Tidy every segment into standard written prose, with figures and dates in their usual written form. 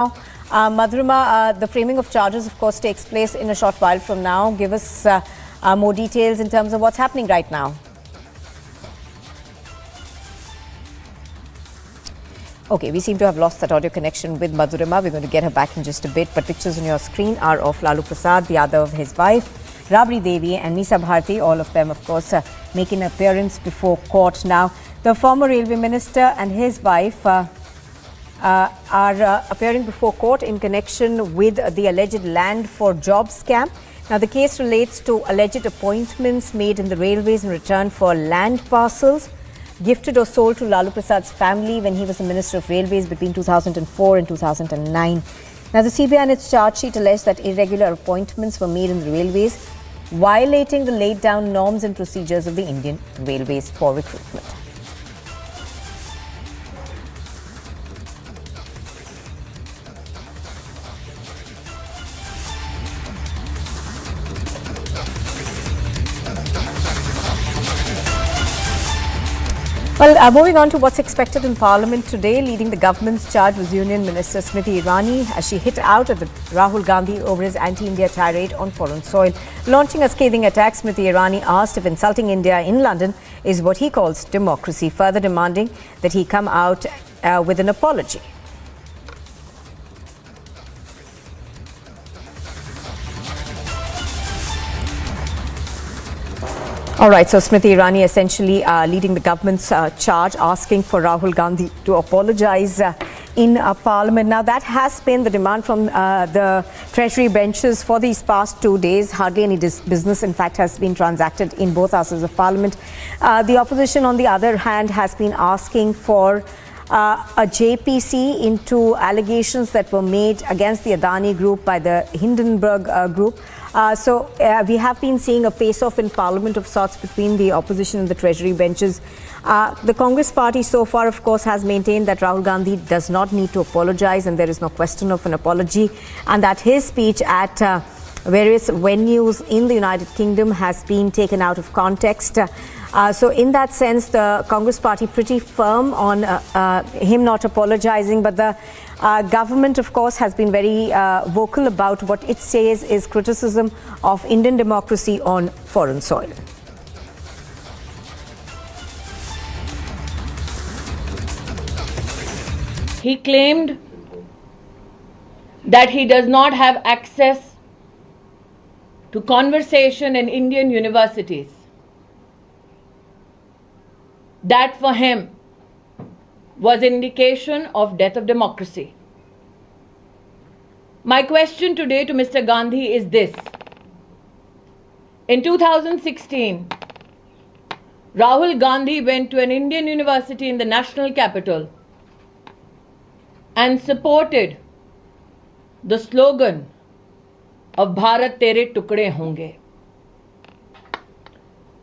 Madhurima, the framing of charges, of course, takes place in a short while from now. Give us more details in terms of what's happening right now. Okay, we seem to have lost that audio connection with Madhurima. We're going to get her back in just a bit. But pictures on your screen are of Lalu Prasad, Yadav, his wife, Rabri Devi and Misa Bharti. All of them, of course, making an appearance before court. Now, the former railway minister and his wife are appearing before court in connection with the alleged land for jobs scam. Now, the case relates to alleged appointments made in the railways in return for land parcels gifted or sold to Lalu Prasad's family when he was the Minister of Railways between 2004 and 2009. Now, the CBI in its charge sheet alleged that irregular appointments were made in the railways, violating the laid down norms and procedures of the Indian Railways for recruitment. Well, moving on to what's expected in Parliament today, leading the government's charge was Union Minister Smriti Irani as she hit out at Rahul Gandhi over his anti-India tirade on foreign soil. Launching a scathing attack, Smriti Irani asked if insulting India in London is what he calls democracy, further demanding that he come out with an apology. All right, so Smriti Irani essentially leading the government's charge, asking for Rahul Gandhi to apologize in Parliament. Now, that has been the demand from the Treasury benches for these past 2 days. Hardly any business, in fact, has been transacted in both houses of Parliament. The opposition, on the other hand, has been asking for a JPC into allegations that were made against the Adani group by the Hindenburg group. So we have been seeing a face-off in Parliament of sorts between the opposition and the Treasury benches. The Congress party so far, of course, has maintained that Rahul Gandhi does not need to apologize and there is no question of an apology, and that his speech at various venues in the United Kingdom has been taken out of context. So in that sense, the Congress party pretty firm on him not apologizing, but the government, of course, has been very vocal about what it says is criticism of Indian democracy on foreign soil. He claimed that he does not have access to conversation in Indian universities. That for him was indication of death of democracy. My question today to Mr. Gandhi is this. In 2016, Rahul Gandhi went to an Indian university in the national capital and supported the slogan of Bharat Tere Tukde Honge.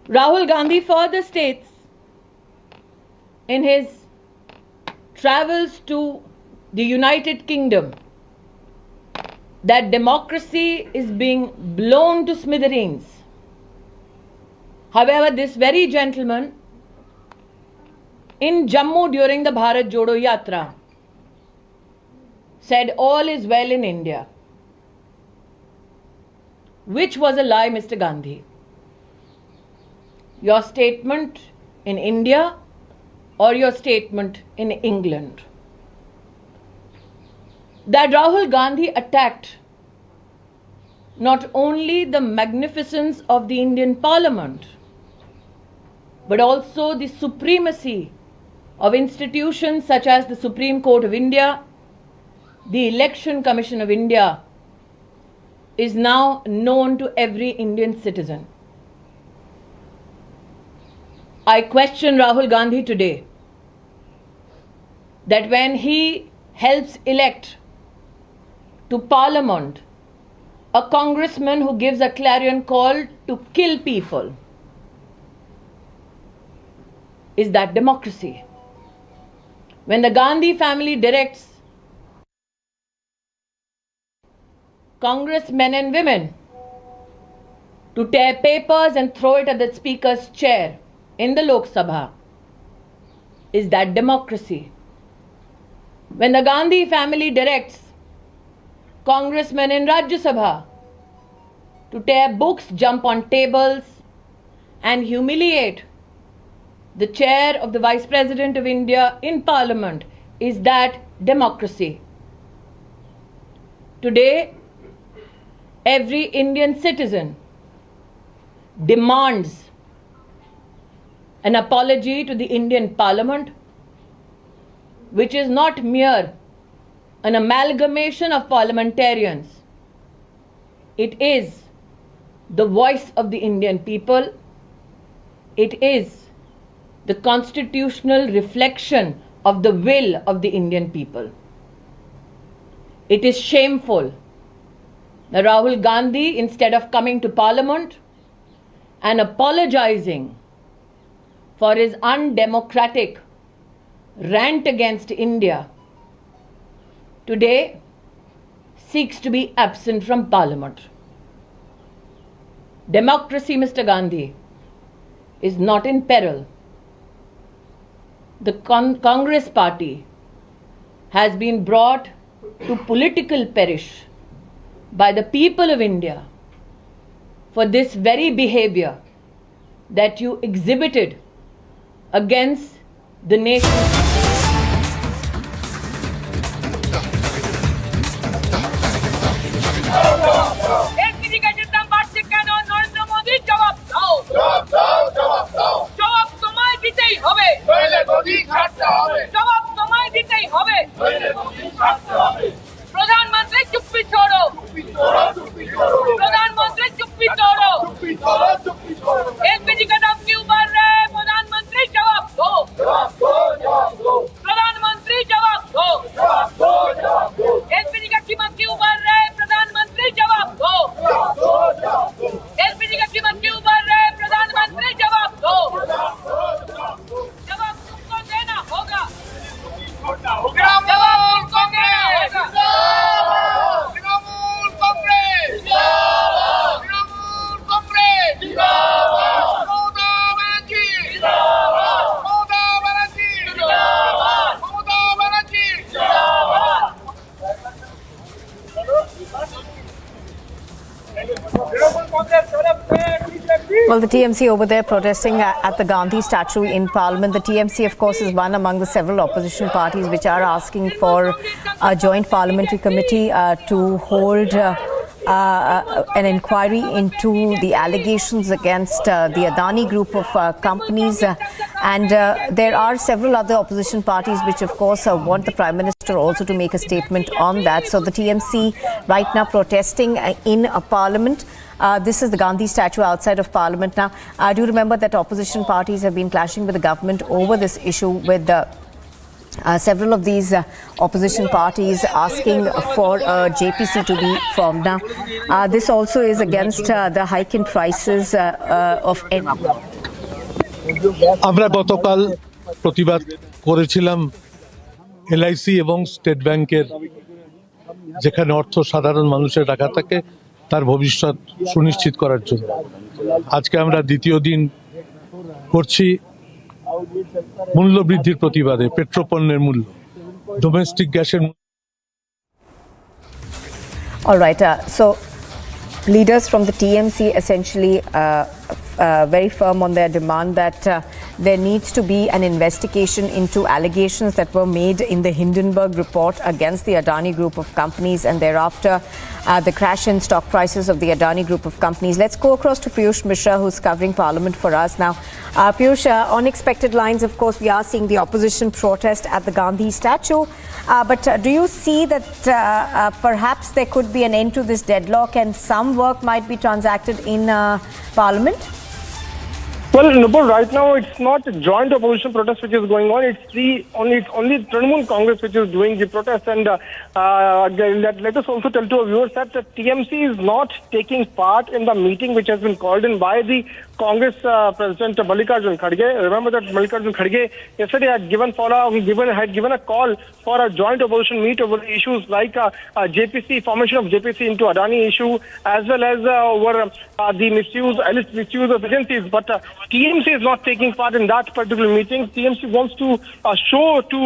Rahul Gandhi further states in his travels to the United Kingdom that democracy is being blown to smithereens. However, this very gentleman in Jammu during the Bharat Jodo Yatra said all is well in India, which was a lie, Mr. Gandhi. Your statement in India or your statement in England? That Rahul Gandhi attacked not only the magnificence of the Indian Parliament, but also the supremacy of institutions such as the Supreme Court of India, the Election Commission of India, is now known to every Indian citizen. I question Rahul Gandhi today that when he helps elect to Parliament a congressman who gives a clarion call to kill people, is that democracy? When the Gandhi family directs congressmen and women to tear papers and throw it at the speaker's chair in the Lok Sabha, is that democracy? When the Gandhi family directs congressmen in Rajya Sabha to tear books, jump on tables, and humiliate the chair of the Vice President of India in Parliament. Is that democracy? Today, every Indian citizen demands an apology to the Indian Parliament, which is not mere an amalgamation of parliamentarians. It is the voice of the Indian people. It is the constitutional reflection of the will of the Indian people. It is shameful that Rahul Gandhi, instead of coming to Parliament and apologizing for his undemocratic rant against India, today seeks to be absent from Parliament. Democracy, Mr. Gandhi, is not in peril. The Congress party has been brought to political perish by the people of India for this very behavior that you exhibited against the nation. प्रधानमंत्री चुप्पी छोड़ो, प्रधानमंत्री चुप्पी तोड़ो, LPG का दाम क्यों बढ़ रहा है? प्रधानमंत्री जवाब दो, प्रधानमंत्री जवाब दो, एलपीजी का कीमत क्यों बढ़ रहा है? प्रधानमंत्री जवाब दो, एलपीजी का कीमत क्यों बढ़ रहा है? प्रधानमंत्री जवाब दो, जवाब तुमको देना होगा, जवाब तुमको देना होगा। Well, the TMC over there protesting at the Gandhi statue in Parliament. The TMC, of course, is one among the several opposition parties which are asking for a joint parliamentary committee to hold an inquiry into the allegations against the Adani group of companies. And there are several other opposition parties which, of course, want the Prime Minister also to make a statement on that. So the TMC right now protesting in Parliament. This is the Gandhi statue outside of Parliament. Now, I do remember that opposition parties have been clashing with the government over this issue, with several of these opposition parties asking for JPC to be formed. Now, this also is against the hike in prices of আমরা গতকাল প্রতিবাদ করেছিলাম LIC এবং state ব্যাংকের যেখানে অর্থ সাধারণ মানুষের রাখা থাকে তার ভবিষ্যৎ সুনিশ্চিত করার জন্য। আজকে আমরা দ্বিতীয় দিন করছি মূল্য বৃদ্ধির প্রতিবাদে। পেট্রোপণ্যের মূল্য, ডোমেস্টিক গ্যাসের। All right, so leaders from the TMC essentially very firm on their demand that there needs to be an investigation into allegations that were made in the Hindenburg report against the Adani group of companies, and thereafter the crash in stock prices of the Adani group of companies. Let's go across to Piyush Mishra, who's covering Parliament for us now. Piyush, on expected lines, of course, we are seeing the opposition protest at the Gandhi statue. But do you see that perhaps there could be an end to this deadlock and some work might be transacted in Parliament? Well, Nupur, right now it's not a joint opposition protest which is going on. It's only Trinamool Congress which is doing the protest. And let us also tell to our viewers that the TMC is not taking part in the meeting which has been called in by the Congress President Mallikarjun Kharge. Remember that Mallikarjun Kharge yesterday had given a call for a joint opposition meet over issues like JPC, formation of JPC into Adani issue, as well as over the illicit misuse of agencies. But TMC is not taking part in that particular meeting. TMC wants to show to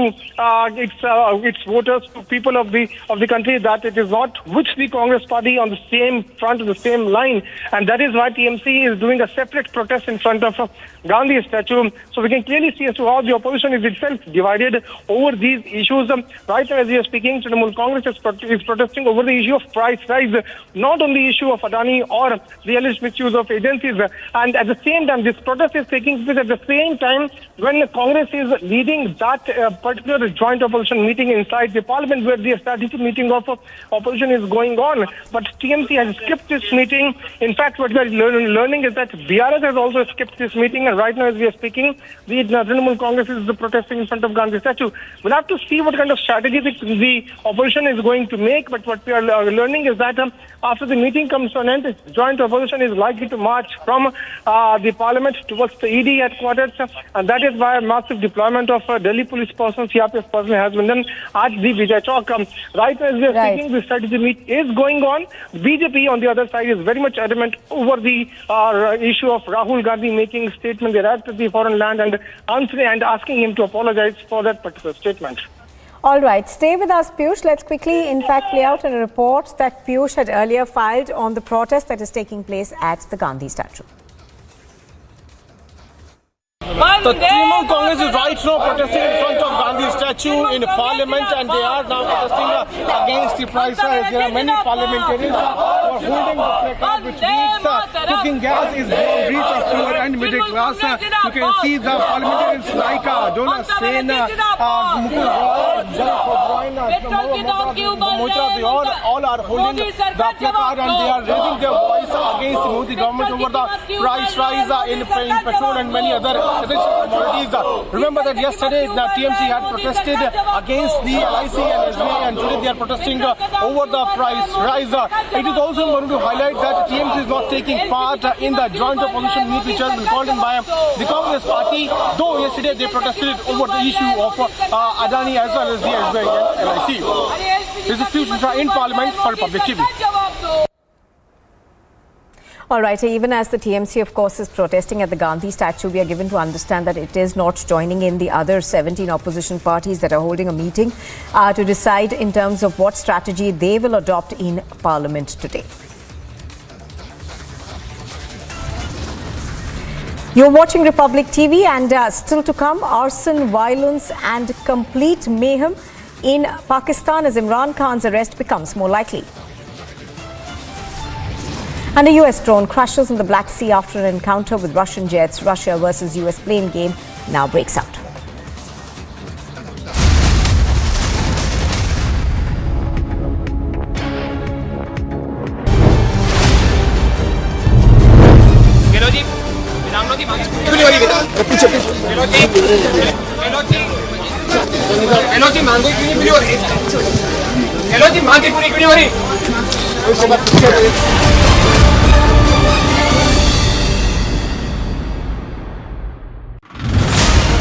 its voters, to people of the the country that it is not with the Congress party on the same front, the same line, and that is why TMC is doing a separate protest in front of Gandhi statue. So we can clearly see as to how the opposition is itself divided over these issues. Right now, as we are speaking, Trinamool Congress is protesting over the issue of price rise, not on the issue of Adani or the alleged misuse of agencies. And at the same time, this protest is taking place at the same time when Congress is leading that particular joint opposition meeting inside the parliament, where the strategic meeting of opposition is going on. But TMC has skipped this meeting. In fact, what we are learning is that BRS has also skipped this meeting. And right now, as we are speaking, the Trinamool Congress is protesting in front of Gandhi statue. We'll have to see what kind of strategy the opposition is going to make. But what we are learning is that after the meeting comes to an end, joint opposition is likely to march from the parliament towards the ED headquarters, and that is why a massive deployment of Delhi police personnel, CRPF personnel has been done at the Vijay Chowk. Right now, as we are speaking, the strategy meet is going on. BJP on the other side is very much adamant over the issue of Rahul Gandhi making a statement there at the foreign land and answering and asking him to apologize for that particular statement. All right, stay with us, Piyush. Let's quickly, in fact, play out a report that Piyush had earlier filed on the protest that is taking place at the Gandhi statue. The Trinamool Congress is right now protesting in front of Gandhi statue in Parliament, and they are now protesting against the price rise. There are many parliamentarians who are holding the placard which reads cooking gas is beyond reach of poor and middle class. You can see the parliamentarians like Dola Sen, Mukul Roy, they all are holding the placard, and they are raising their voice against the Modi government over the price rise in petrol and many other essential commodities. Remember that yesterday the TMC had protested against the LIC and SBI, and today they are protesting over the price rise. It is also important to highlight that TMC is not taking part in the joint opposition meet which has been called in by the Congress party, though yesterday they protested over the issue of Adani as well as the SBI and LIC. This is Piyush in Parliament for Public TV. All right, even as the TMC, of course, is protesting at the Gandhi statue, we are given to understand that it is not joining in the other 17 opposition parties that are holding a meeting to decide in terms of what strategy they will adopt in Parliament today. You're watching Republic TV, and still to come, arson, violence and complete mayhem in Pakistan as Imran Khan's arrest becomes more likely. And a US drone crashes in the Black Sea after an encounter with Russian jets. Russia versus US plane game now breaks out.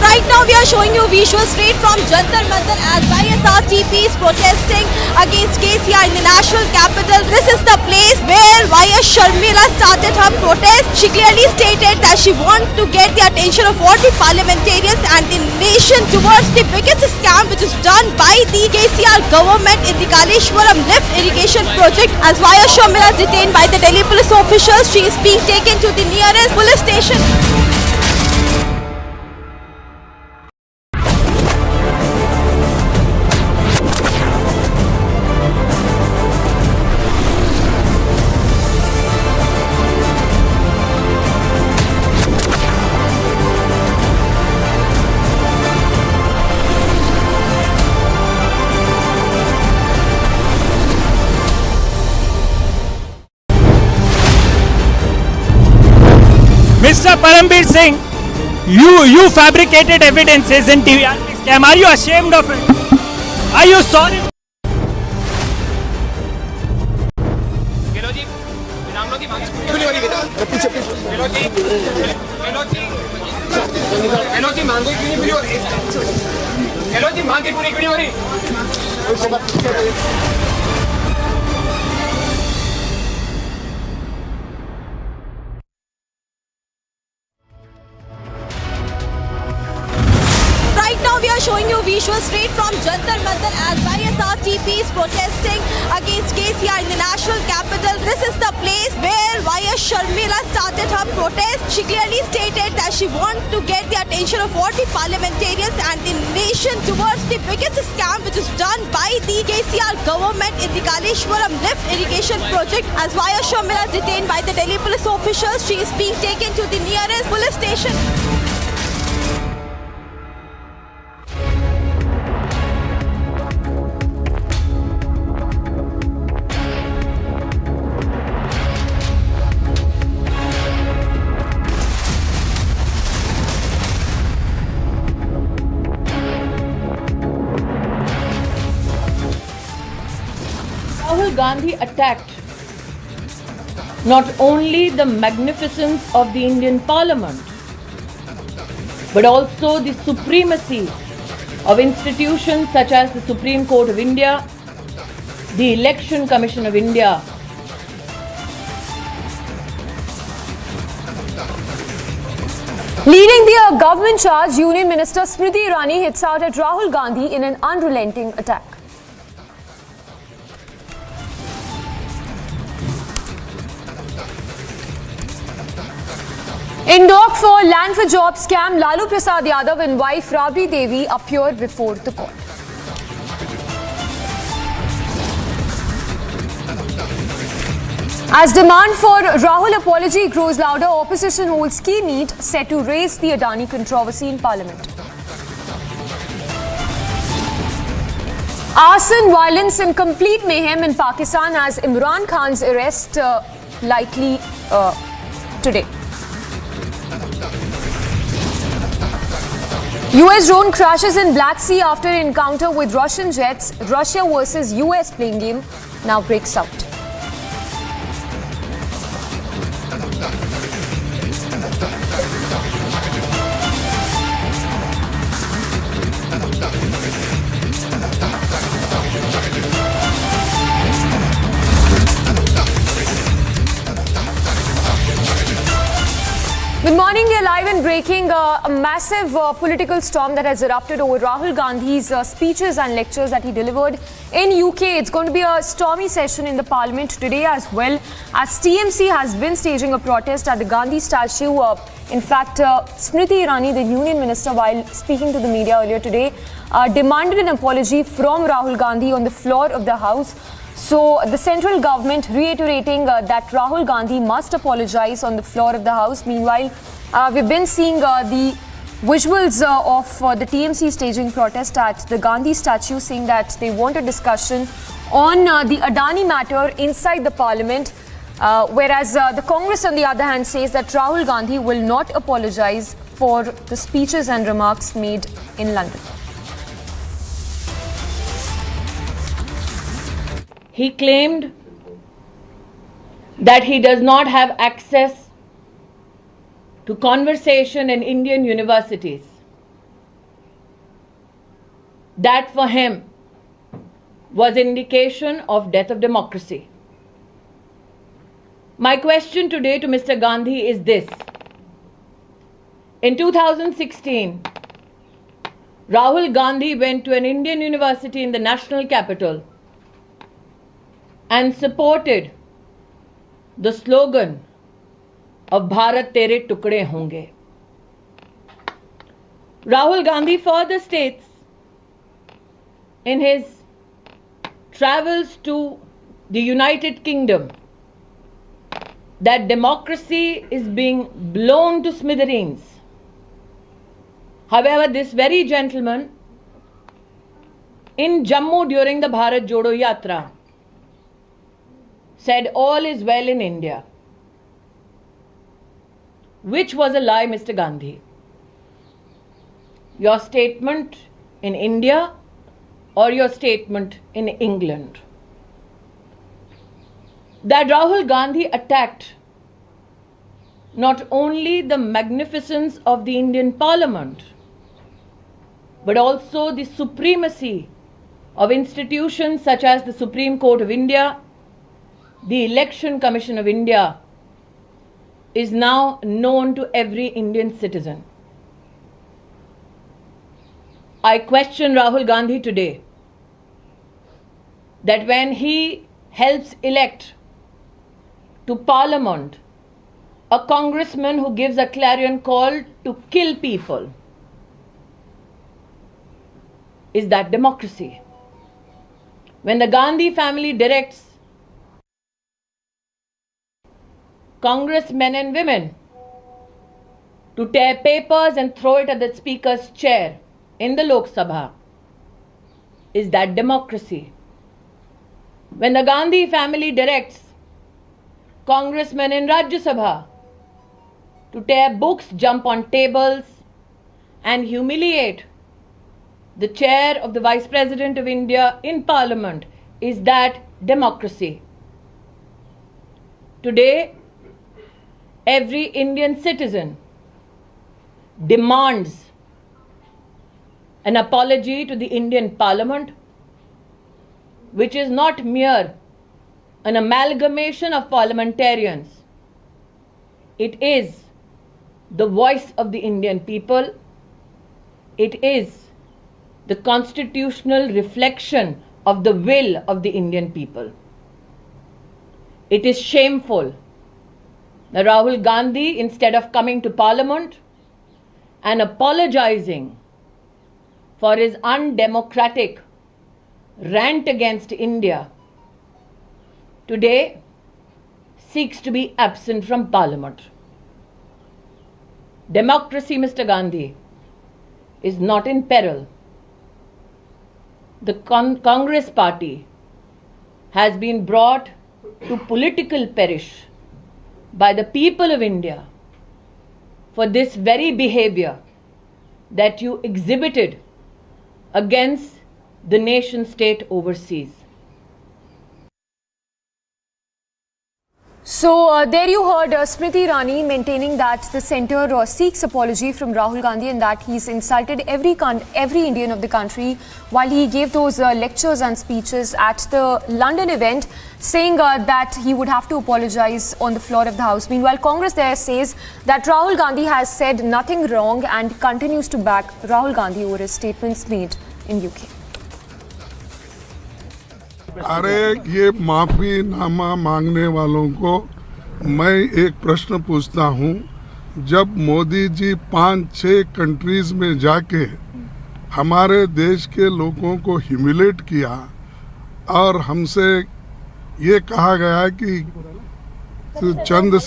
Right now we are showing you visuals straight from Jantar Mantar as YSRTP is protesting against KCR in the national capital. This is the place where YS Sharmila started her protest. She clearly stated that she wants to get the attention of all the parliamentarians and the nation towards the biggest scam which is done by the KCR government in the Kaleshwaram lift irrigation project. As YS Sharmila is detained by the Delhi police officials, she is being taken to the nearest police station. Mr. Parambir Singh, you fabricated evidences in TVR scam. Are you ashamed of it? Are you sorry? Right now we are showing you visuals straight from Jantar Mantar as YSRTP is protesting against KCR in the national capital. This is the place where YS Sharmila started her protest. She clearly stated that she wants to get the attention of all the parliamentarians and the nation towards the biggest scam which is done by the KCR government in the Kaleshwaram lift irrigation project. As YS Sharmila is detained by the Delhi police officials, she is being taken to the nearest police station. Rahul Gandhi attacked not only the magnificence of the Indian Parliament, but also the supremacy of institutions such as the Supreme Court of India, the Election Commission of India, Leading the government charge, Union Minister Smriti Irani hits out at Rahul Gandhi in an unrelenting attack. In dock for land for job scam, Lalu Prasad Yadav and wife Rabri Devi appear before the court. As demand for Rahul apology grows louder, opposition holds key meet set to raise the Adani controversy in Parliament. Arson, violence and complete mayhem in Pakistan as Imran Khan's arrest likely today. US drone crashes in Black Sea after encounter with Russian jets. Russia versus US playing game now breaks out. Good morning, we are live and breaking. A massive political storm that has erupted over Rahul Gandhi's speeches and lectures that he delivered in UK. It's going to be a stormy session in the Parliament today as well, as TMC has been staging a protest at the Gandhi statue. In fact, Smriti Irani, the Union Minister, while speaking to the media earlier today, demanded an apology from Rahul Gandhi on the floor of the House. So the central government reiterating that Rahul Gandhi must apologize on the floor of the House. Meanwhile, we've been seeing the visuals of the TMC staging protest at the Gandhi statue, saying that they want a discussion on the Adani matter inside the Parliament, whereas the Congress on the other hand says that Rahul Gandhi will not apologize for the speeches and remarks made in London. he claimed that he does not have access to conversation in Indian universities. That for him was indication of death of democracy. My question today to Mr. Gandhi is this. In 2016, Rahul Gandhi went to an Indian university in the national capital and supported the slogan of Bharat Tere Tukde Honge. Rahul Gandhi further states in his travels to the United Kingdom that democracy is being blown to smithereens. However, this very gentleman in Jammu during the Bharat Jodo Yatra said all is well in India. Which was a lie, Mr. Gandhi? Your statement in India or your statement in England? That Rahul Gandhi attacked not only the magnificence of the Indian Parliament, but also the supremacy of institutions such as the Supreme Court of India, the Election Commission of India, is now known to every Indian citizen. I question Rahul Gandhi today that when he helps elect to Parliament a congressman who gives a clarion call to kill people. Is that democracy? When the Gandhi family directs congressmen and women to tear papers and throw it at the speaker's chair in the Lok Sabha, is that democracy? When the Gandhi family directs congressmen in Rajya Sabha to tear books, jump on tables and humiliate the chair of the Vice President of India in Parliament, is that democracy? Today, every Indian citizen demands an apology to the Indian Parliament, which is not mere an amalgamation of parliamentarians. It is the voice of the Indian people. It is the constitutional reflection of the will of the Indian people. It is shameful that Rahul Gandhi, instead of coming to Parliament and apologizing for his undemocratic rant against India, today seeks to be absent from Parliament. Democracy, Mr. Gandhi, is not in peril. The Congress party has been brought to political perish by the people of India for this very behavior that you exhibited against the nation state overseas. So there you heard Smriti Irani maintaining that the centre seeks apology from Rahul Gandhi and that he's insulted every Indian of the country while he gave those lectures and speeches at the London event, saying that he would have to apologize on the floor of the House. Meanwhile, Congress there says that Rahul Gandhi has said nothing wrong and continues to back Rahul Gandhi over his statements made in UK. अरे ये माफीनामा मांगने वालों को मैं एक प्रश्न पूछता हूँ, जब मोदी जी 5-6 कंट्रीज में जाके हमारे देश के लोगों को ह्यूमिलेट किया और हमसे ये कहा गया कि चंद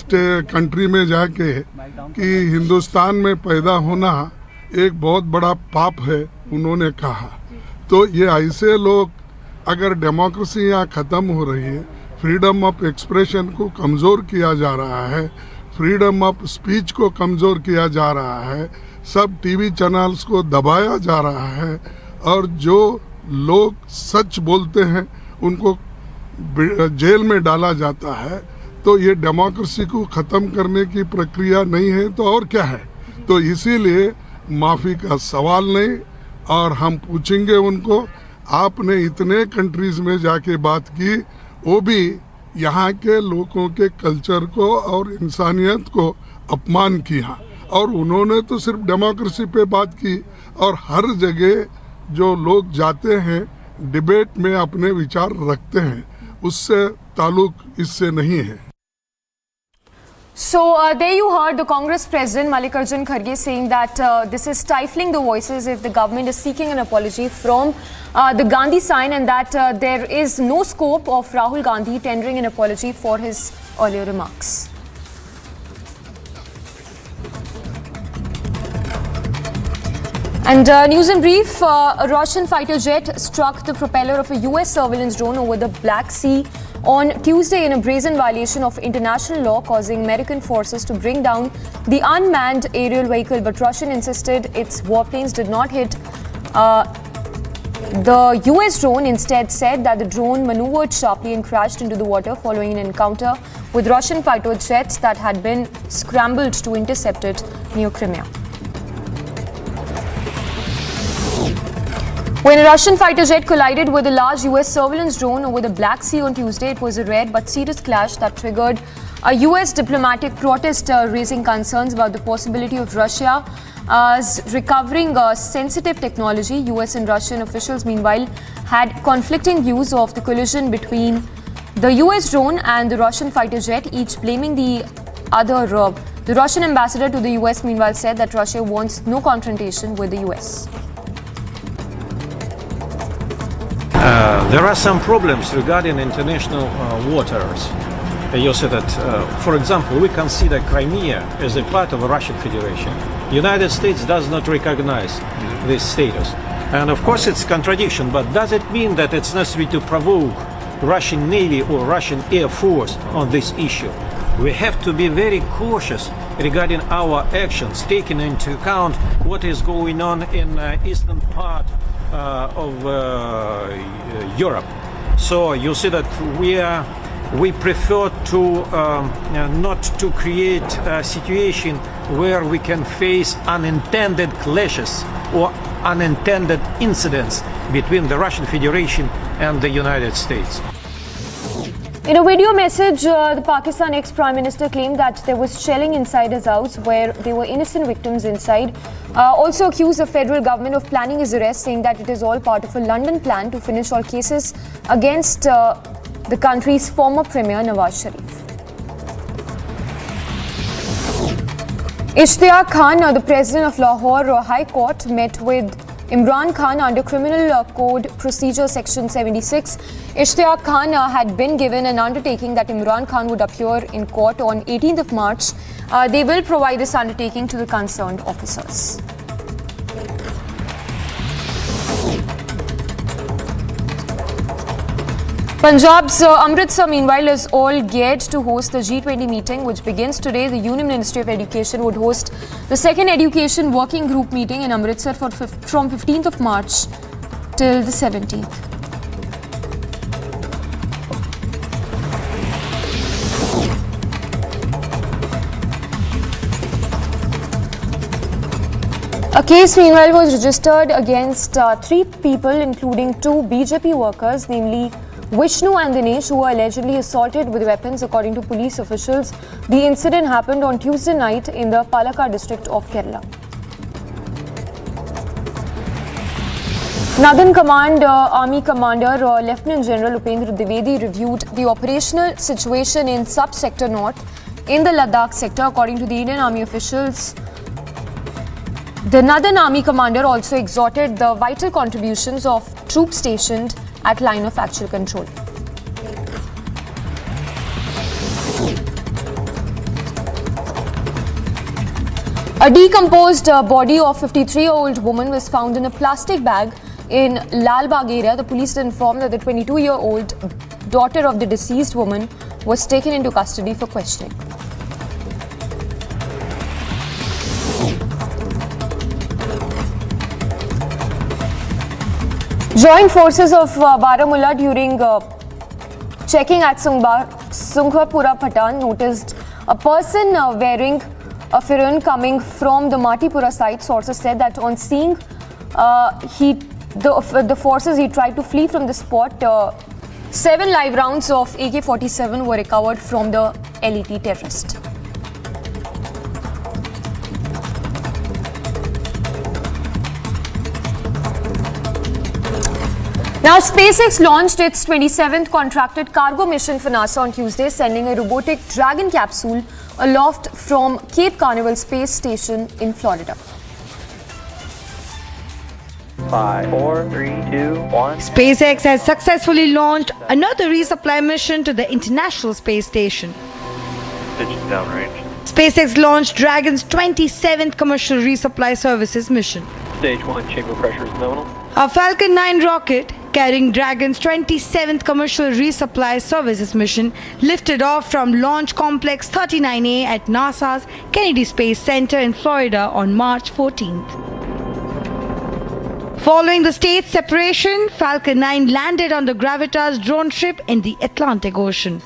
कंट्री में जाके कि हिंदुस्तान में पैदा होना एक बहुत बड़ा पाप है, उन्होंने कहा, तो ये ऐसे लोग अगर डेमोक्रेसी यहाँ ख़त्म हो रही है, फ्रीडम ऑफ एक्सप्रेशन को कमज़ोर किया जा रहा है, फ्रीडम ऑफ स्पीच को कमज़ोर किया जा रहा है, सब टीवी चैनल्स को दबाया जा रहा है और जो लोग सच बोलते हैं उनको जेल में डाला जाता है, तो ये डेमोक्रेसी को ख़त्म करने की प्रक्रिया नहीं है तो और क्या है? तो इसीलिए माफ़ी का सवाल नहीं, और हम पूछेंगे उनको, आपने इतने कंट्रीज में जाके बात की, वो भी यहाँ के लोगों के कल्चर को और इंसानियत को अपमान किया, और उन्होंने तो सिर्फ डेमोक्रेसी पे बात की, और हर जगह जो लोग जाते हैं डिबेट में अपने विचार रखते हैं, उससे ताल्लुक इससे नहीं है. So there you heard the Congress President Mallikarjun Kharge saying that this is stifling the voices if the government is seeking an apology from the Gandhi sign, and that there is no scope of Rahul Gandhi tendering an apology for his earlier remarks. And news in brief, a Russian fighter jet struck the propeller of a US surveillance drone over the Black Sea on Tuesday in a brazen violation of international law, causing American forces to bring down the unmanned aerial vehicle. But Russia insisted its warplanes did not hit the US drone, instead said that the drone maneuvered sharply and crashed into the water following an encounter with Russian fighter jets that had been scrambled to intercept it near Crimea. When a Russian fighter jet collided with a large US surveillance drone over the Black Sea on Tuesday, it was a rare but serious clash that triggered a US diplomatic protest, raising concerns about the possibility of Russia recovering sensitive technology. US and Russian officials, meanwhile, had conflicting views of the collision between the US drone and the Russian fighter jet, each blaming the other. The Russian ambassador to the US meanwhile said that Russia wants no confrontation with the US. There are some problems regarding international waters. You see that, for example, we consider Crimea as a part of the Russian Federation. The United States does not recognize this status. And of course it's a contradiction, but does it mean that it's necessary to provoke Russian Navy or Russian Air Force on this issue? We have to be very cautious regarding our actions, taking into account what is going on in eastern part of Europe. So you see that we prefer to not to create a situation where we can face unintended clashes or unintended incidents between the Russian Federation and the United States. In a video message, the Pakistan ex-Prime Minister claimed that there was shelling inside his house where there were innocent victims inside. Also accused the federal government of planning his arrest, saying that it is all part of a London plan to finish all cases against the country's former Premier Nawaz Sharif. Ishtiaq Khan, the president of Lahore High Court, met with Imran Khan under Criminal Code Procedure Section 76. Ishtiaq Khan had been given an undertaking that Imran Khan would appear in court on 18th of March. They will provide this undertaking to the concerned officers. Punjab's Amritsar, meanwhile, is all geared to host the G20 meeting, which begins today. The Union Ministry of Education would host the second Education Working Group meeting in Amritsar from 15th of March till the 17th. A case, meanwhile, was registered against 3 people, including 2 BJP workers, namely Vishnu and Dinesh, who were allegedly assaulted with weapons, according to police officials. The incident happened on Tuesday night in the Palakkad district of Kerala. Northern Command Army Commander Lieutenant General Upendra Dwivedi reviewed the operational situation in Sub-Sector North in the Ladakh sector. According to the Indian Army officials, the Northern Army Commander also exhorted the vital contributions of troops stationed at line of actual control. A decomposed body of 53-year-old woman was found in a plastic bag in Lal Bagh area. The police informed that the 22-year-old daughter of the deceased woman was taken into custody for questioning. Joint forces of Baramulla during checking at Sunghapura Patan noticed a person wearing a Firun coming from the Matipura side. Sources said that on seeing the forces, he tried to flee from the spot. 7 live rounds of AK-47 were recovered from the LET terrorist. Now, SpaceX launched its 27th contracted cargo mission for NASA on Tuesday, sending a robotic Dragon capsule aloft from Cape Canaveral Space Station in Florida. 5, 4, 3, 2, 1. SpaceX has successfully launched another resupply mission to the International Space Station. Pitch downrange. SpaceX launched Dragon's 27th commercial resupply services mission. Stage 1 chamber pressure is nominal. A Falcon 9 rocket carrying Dragon's 27th commercial resupply services mission lifted off from Launch Complex 39A at NASA's Kennedy Space Center in Florida on March 14th. Following the state's separation, Falcon 9 landed on the Gravitas drone ship in the Atlantic Ocean.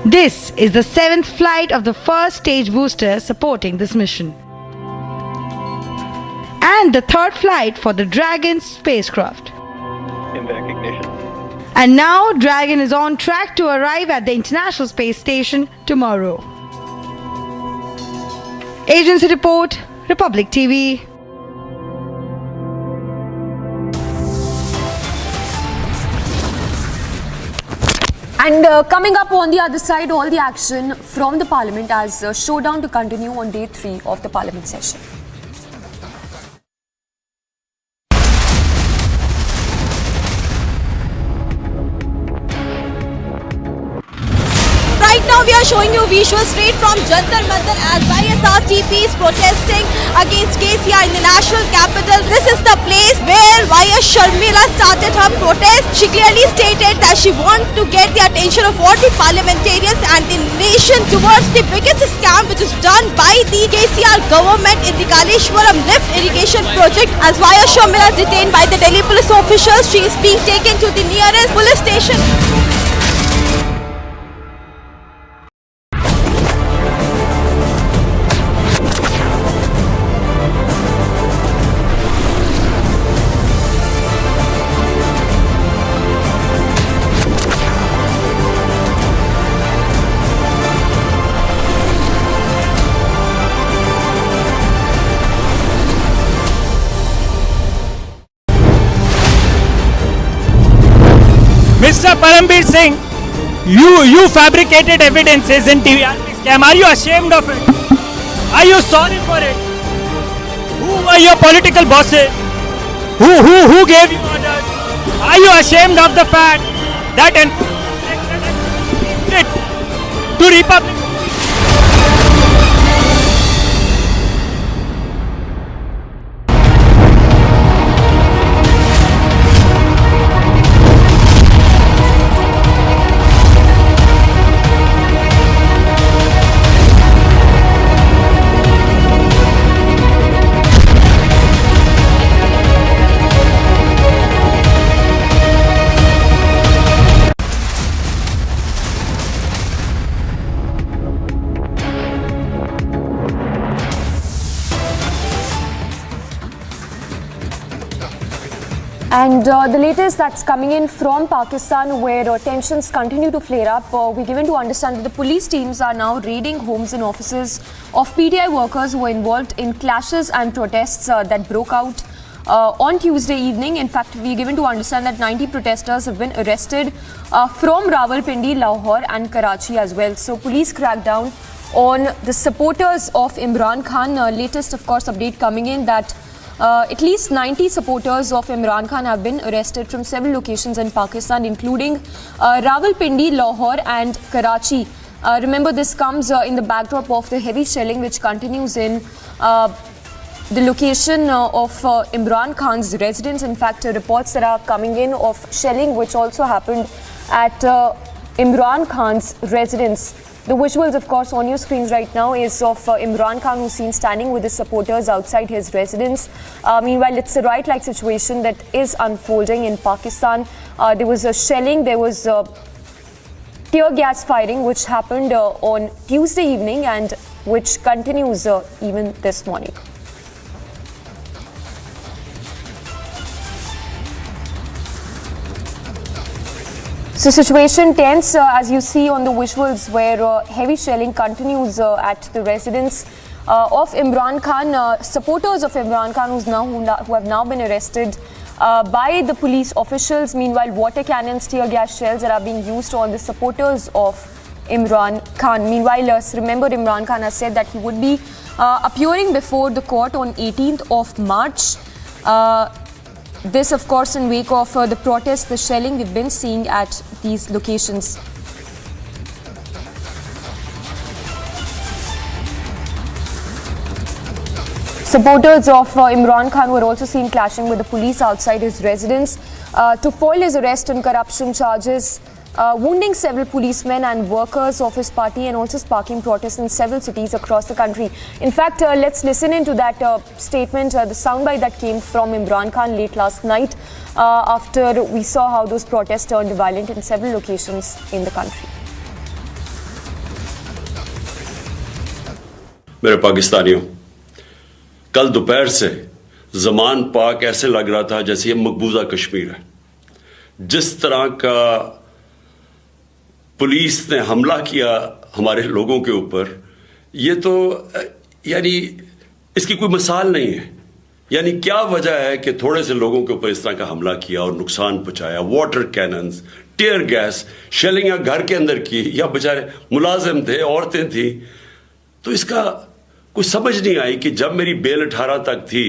This is the 7th flight of the first stage booster supporting this mission, and the 3rd flight for the Dragon spacecraft. Impact ignition. And now Dragon is on track to arrive at the International Space Station tomorrow. Agency report, Republic TV. And coming up on the other side, all the action from the Parliament as showdown to continue on day 3 of the Parliament session. Right now we are showing you visuals straight from Jantar Mantar as YSRTP is protesting against KCR in the national capital. This is the place where YS Sharmila started her protest. She clearly stated that she wants to get the attention of all the parliamentarians and the nation towards the biggest scam which is done by the KCR government in the Kaleshwaram lift irrigation project. As YS Sharmila is detained by the Delhi police officials, she is being taken to the nearest police station. Mr. Parambir Singh, you fabricated evidences in TVRP scam. Are you ashamed of it? Are you sorry for it? Who were your political bosses? Who gave you orders? Are you ashamed of the fact that to Republic? And the latest that's coming in from Pakistan, where tensions continue to flare up, we're given to understand that the police teams are now raiding homes and offices of PTI workers who were involved in clashes and protests that broke out on Tuesday evening. In fact, we're given to understand that 90 protesters have been arrested from Rawalpindi, Lahore and Karachi as well. So police cracked down on the supporters of Imran Khan. Latest, of course, update coming in that at least 90 supporters of Imran Khan have been arrested from several locations in Pakistan, including Rawalpindi, Lahore and Karachi. Remember, this comes in the backdrop of the heavy shelling which continues in the location of Imran Khan's residence. In fact, reports that are coming in of shelling which also happened at Imran Khan's residence. The visuals, of course, on your screens right now is of Imran Khan, who's seen standing with his supporters outside his residence. Meanwhile, it's a riot-like situation that is unfolding in Pakistan. There was a shelling, there was tear gas firing which happened on Tuesday evening and which continues even this morning. So situation tense as you see on the visuals, where heavy shelling continues at the residence of Imran Khan. Supporters of Imran Khan who have now been arrested by the police officials. Meanwhile, water cannons, tear gas shells that are being used on the supporters of Imran Khan. Meanwhile, remember, Imran Khan has said that he would be appearing before the court on 18th of March. This, of course, in wake of the protests, the shelling we've been seeing at these locations. Supporters of Imran Khan were also seen clashing with the police outside his residence to foil his arrest on corruption charges, wounding several policemen and workers of his party, and also sparking protests in several cities across the country. In fact, let's listen into that statement, the soundbite that came from Imran Khan late last night after we saw how those protests turned violent in several locations in the country. मेरे पाकिस्तानियों, कल दोपहर से ज़मान पाक ऐसे लग रहा था जैसे ये मकबूजा कश्मीर है। जिस तरह का पुलिस ने हमला किया हमारे लोगों के ऊपर, ये तो यानी इसकी कोई मिसाल नहीं है। यानी क्या वजह है कि थोड़े से लोगों के ऊपर इस तरह का हमला किया और नुकसान पहुंचाया। Water cannons, tear gas shelling या घर के अंदर की, या बेचारे मुलाजिम थे, औरतें थी। तो इसका कुछ समझ नहीं आई कि जब मेरी बेल 18 तक थी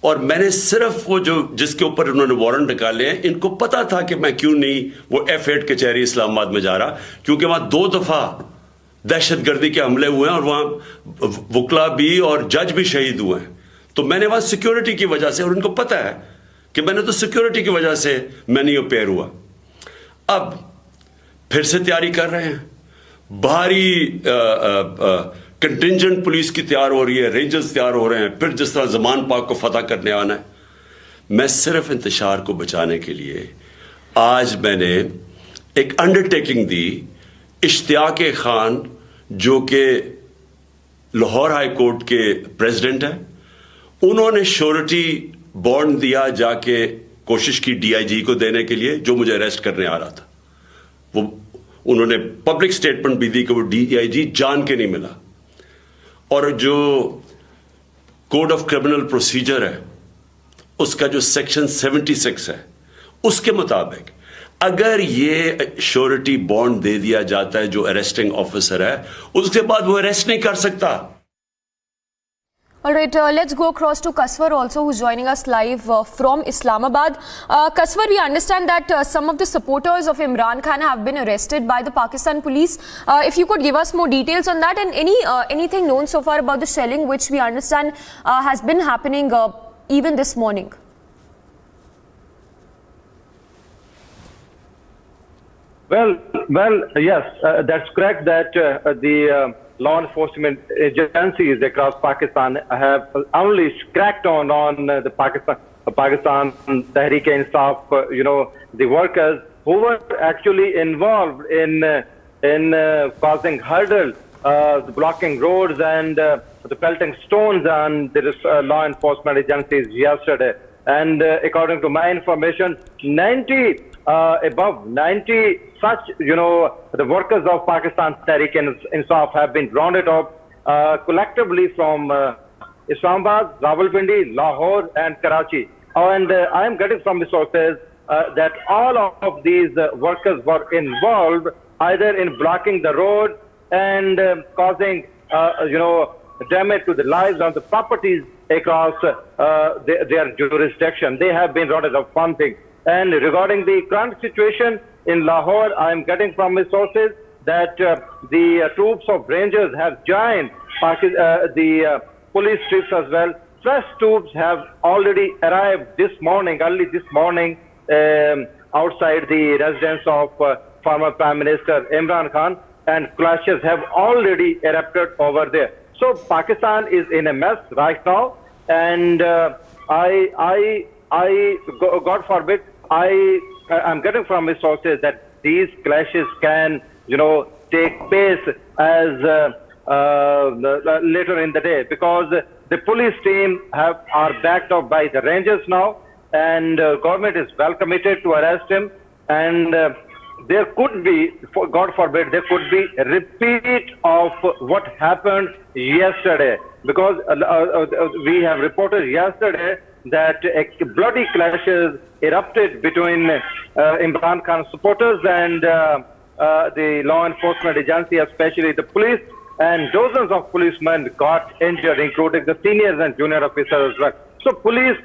और मैंने सिर्फ वो जो जिसके ऊपर उन्होंने वारंट निकाले हैं, इनको पता था कि मैं क्यों नहीं वो F8 कचहरी इस्लामाबाद में जा रहा, क्योंकि वहां 2 दफा दहशतगर्दी के हमले हुए हैं और वहां वकला भी और जज भी शहीद हुए हैं। तो मैंने वहां सिक्योरिटी की वजह से, और उनको पता है कि मैंने तो सिक्योरिटी की वजह से मैं नहीं अपेयर हुआ। अब फिर से तैयारी कर रहे हैं, भारी कंटिंजेंट पुलिस की तैयार हो रही है, रेंजर्स तैयार हो रहे हैं, फिर जिस तरह जमान पाक को फतह करने आना है। मैं सिर्फ इंतशार को बचाने के लिए आज मैंने एक अंडरटेकिंग दी। इश्तियाक खान जो कि लाहौर हाई कोर्ट के प्रेसिडेंट हैं, उन्होंने श्योरिटी बॉन्ड दिया, जाके कोशिश की DIG को देने के लिए जो मुझे अरेस्ट करने आ रहा था। वो उन्होंने पब्लिक स्टेटमेंट भी दी कि वो DIG जान के नहीं मिला। और जो कोड ऑफ क्रिमिनल प्रोसीजर है उसका जो सेक्शन 76 है, उसके मुताबिक अगर ये श्योरिटी बॉन्ड दे दिया जाता है जो अरेस्टिंग ऑफिसर है, उसके बाद वो अरेस्ट नहीं कर सकता। All right, let's go across to Kaswar also, who's joining us live from Islamabad. Kaswar, we understand that some of the supporters of Imran Khan have been arrested by the Pakistan police. If you could give us more details on that, and anything known so far about the shelling, which we understand has been happening even this morning. Well, yes, that's correct that the law enforcement agencies across Pakistan have only cracked on the Pakistan Tehreek-e-Insaf, the workers who were actually involved in causing hurdle, blocking roads and the pelting stones on the law enforcement agencies yesterday. And according to my information, above 90 such, the workers of Pakistan Tehreek-e-Insaf have been rounded up collectively from Islamabad, Rawalpindi, Lahore and Karachi. And I am getting from the sources that all of these workers were involved either in blocking the road and causing, damage to the lives of the properties across their jurisdiction. They have been rounded up, one thing. And regarding the current situation in Lahore, I am getting from my sources that the troops of Rangers have joined the police troops as well. Fresh troops have already arrived early this morning, outside the residence of former Prime Minister Imran Khan, and clashes have already erupted over there. So Pakistan is in a mess right now, and God forbid, I'm getting from my sources that these clashes can, take place as later in the day, because the police team are backed up by the Rangers now, and government is well committed to arrest him, and there could be, God forbid, there could be a repeat of what happened yesterday, because we have reported yesterday that bloody clashes erupted between Imran Khan supporters and the law enforcement agency, especially the police, and dozens of policemen got injured, including the seniors and junior officers as well. So police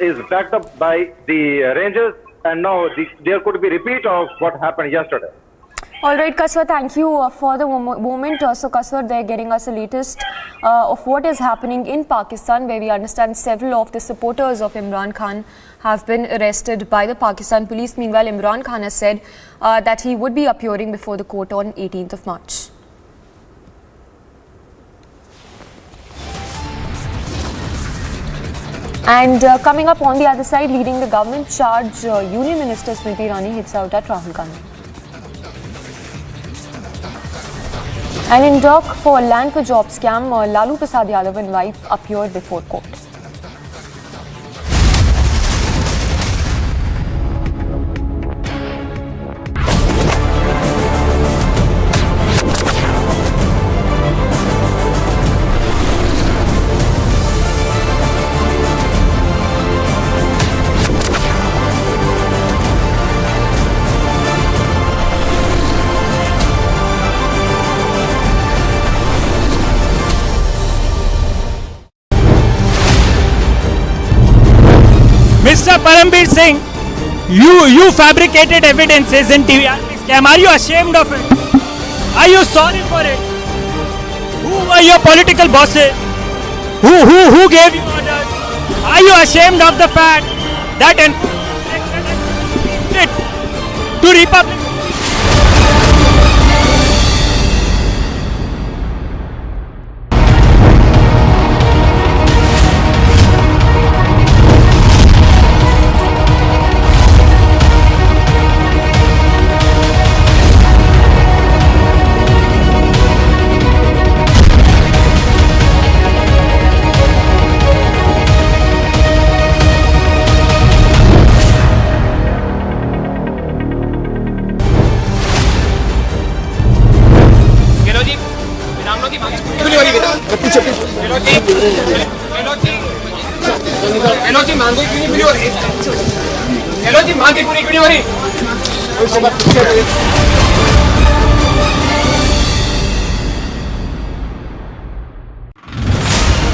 is backed up by the Rangers, and now there could be repeat of what happened yesterday. All right, Kaswar, thank you for the moment. So, Kaswar, they're getting us the latest of what is happening in Pakistan, where we understand several of the supporters of Imran Khan have been arrested by the Pakistan police. Meanwhile, Imran Khan has said that he would be appearing before the court on 18th of March. And coming up on the other side, leading the government charge, Union Minister Smriti Irani hits out at Rahul Gandhi. And in dock for land for job scam, Lalu Prasad Yadav and wife appeared before court. Mr. Parambir Singh, you fabricated evidences in TVR scam. Are you ashamed of it? Are you sorry for it? Who were your political bosses? Who gave you orders? Are you ashamed of the fact that to Republic?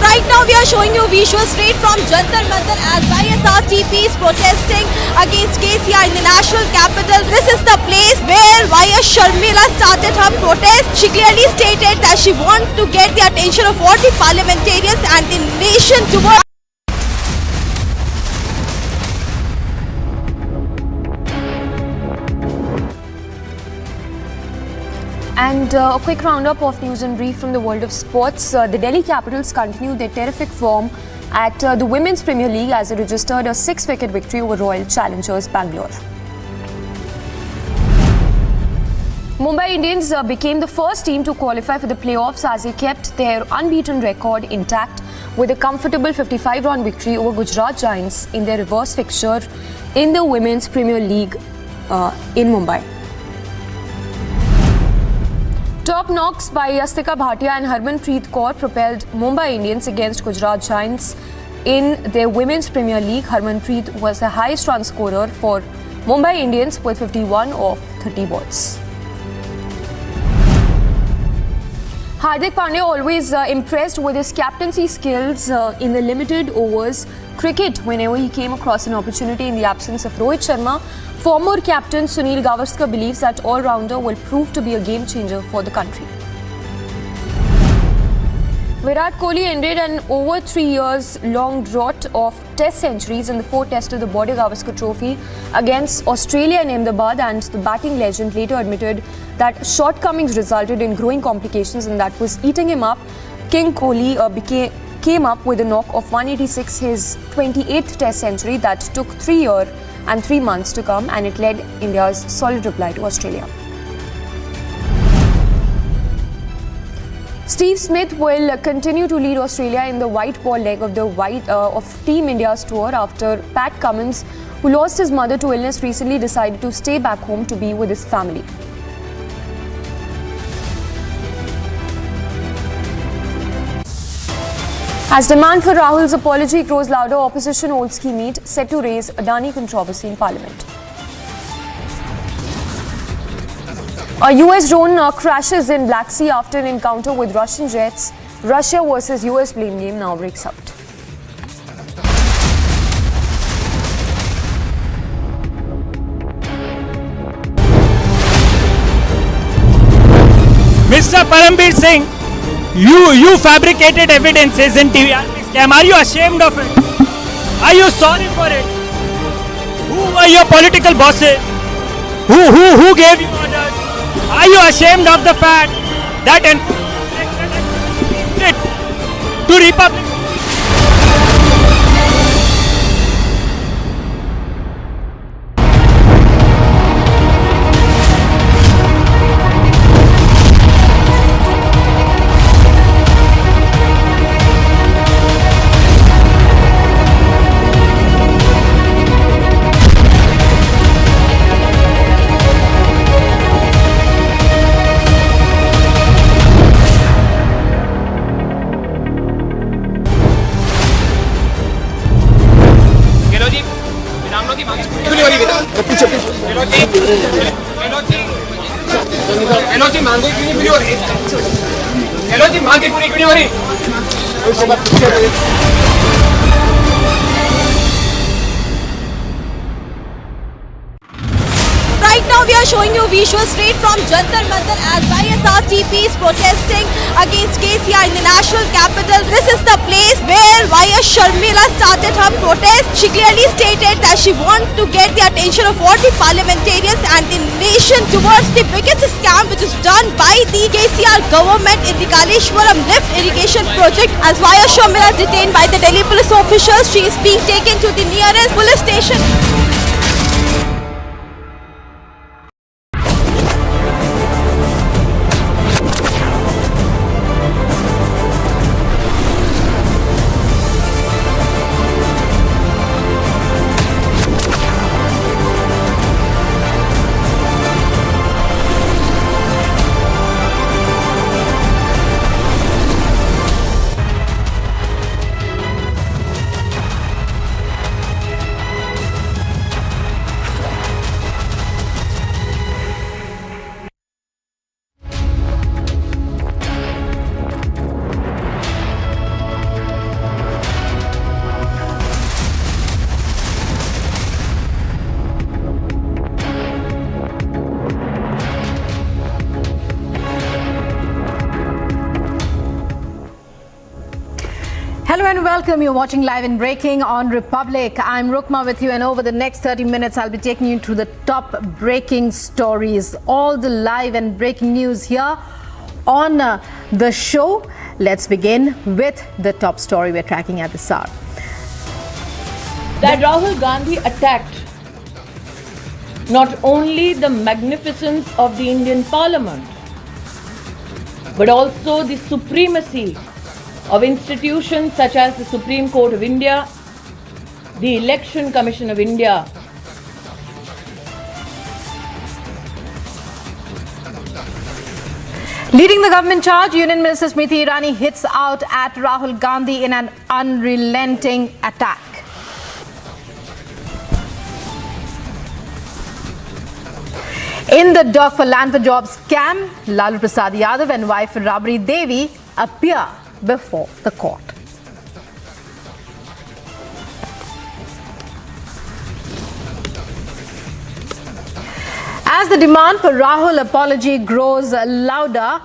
Right now we are showing you visuals straight from Jantar Mantar as YSRTP is protesting against KCR in the national capital. This is the place where YS Sharmila started her protest. She clearly stated that she wants to get the attention of all the parliamentarians and the nation towards And a quick roundup of news and brief from the world of sports. The Delhi Capitals continue their terrific form at the Women's Premier League as they registered a 6-wicket victory over Royal Challengers Bangalore. Mumbai Indians became the first team to qualify for the playoffs as they kept their unbeaten record intact with a comfortable 55-run victory over Gujarat Giants in their reverse fixture in the Women's Premier League in Mumbai. Top knocks by Yastika Bhatia and Harmanpreet Kaur propelled Mumbai Indians against Gujarat Giants in their Women's Premier League. Harmanpreet was the highest run scorer for Mumbai Indians with 51 of 30 balls. Hardik Pandya always impressed with his captaincy skills in the limited overs cricket whenever he came across an opportunity in the absence of Rohit Sharma. Former captain Sunil Gavaskar believes that all-rounder will prove to be a game changer for the country. Virat Kohli ended an over 3 years long drought of test centuries in the 4th test of the Border Gavaskar Trophy against Australia in Ahmedabad, and the batting legend later admitted that shortcomings resulted in growing complications and that was eating him up. King Kohli came up with a knock of 186, his 28th test century that took 3 years and 3 months to come, and it led India's solid reply to Australia. Steve Smith will continue to lead Australia in the white ball leg of the Team India's tour after Pat Cummins, who lost his mother to illness recently, decided to stay back home to be with his family. As demand for Rahul's apology grows louder, opposition Olski meet set to raise Adani controversy in Parliament. A US drone crashes in Black Sea after an encounter with Russian jets. Russia versus US blame game now breaks out. Mr. Parambir Singh, you fabricated evidences in TVR scam. Are you ashamed of it? Are you sorry for it? Who were your political bosses? Who gave you orders? Are you ashamed of the fact that to Republic? Right now we are showing you visuals straight from Jantar Mantar as YSRTP is protesting against KCR in the national capital. This is the place where YS Sharmila started her protest. She clearly stated that she wants to get the attention of all the parliamentarians and the nation towards the biggest scam which is done by the KCR government in the Kaleshwaram lift irrigation project. As YS Sharmila is detained by the Delhi police officials, she is being taken to the nearest police station. Hello and welcome. You're watching Live and Breaking on Republic. I'm Rukma with you, and over the next 30 minutes I'll be taking you through the top breaking stories, all the live and breaking news here on the show. Let's begin with the top story we're tracking at this hour. That Rahul Gandhi attacked not only the magnificence of the Indian Parliament, but also the supremacy of institutions such as the Supreme Court of India, the Election Commission of India, Leading the government charge, Union Minister Smriti Irani hits out at Rahul Gandhi in an unrelenting attack. In the Dog for Land for Jobs scam, Lalu Prasad Yadav and wife Rabri Devi appear before the court. As the demand for Rahul apology grows louder,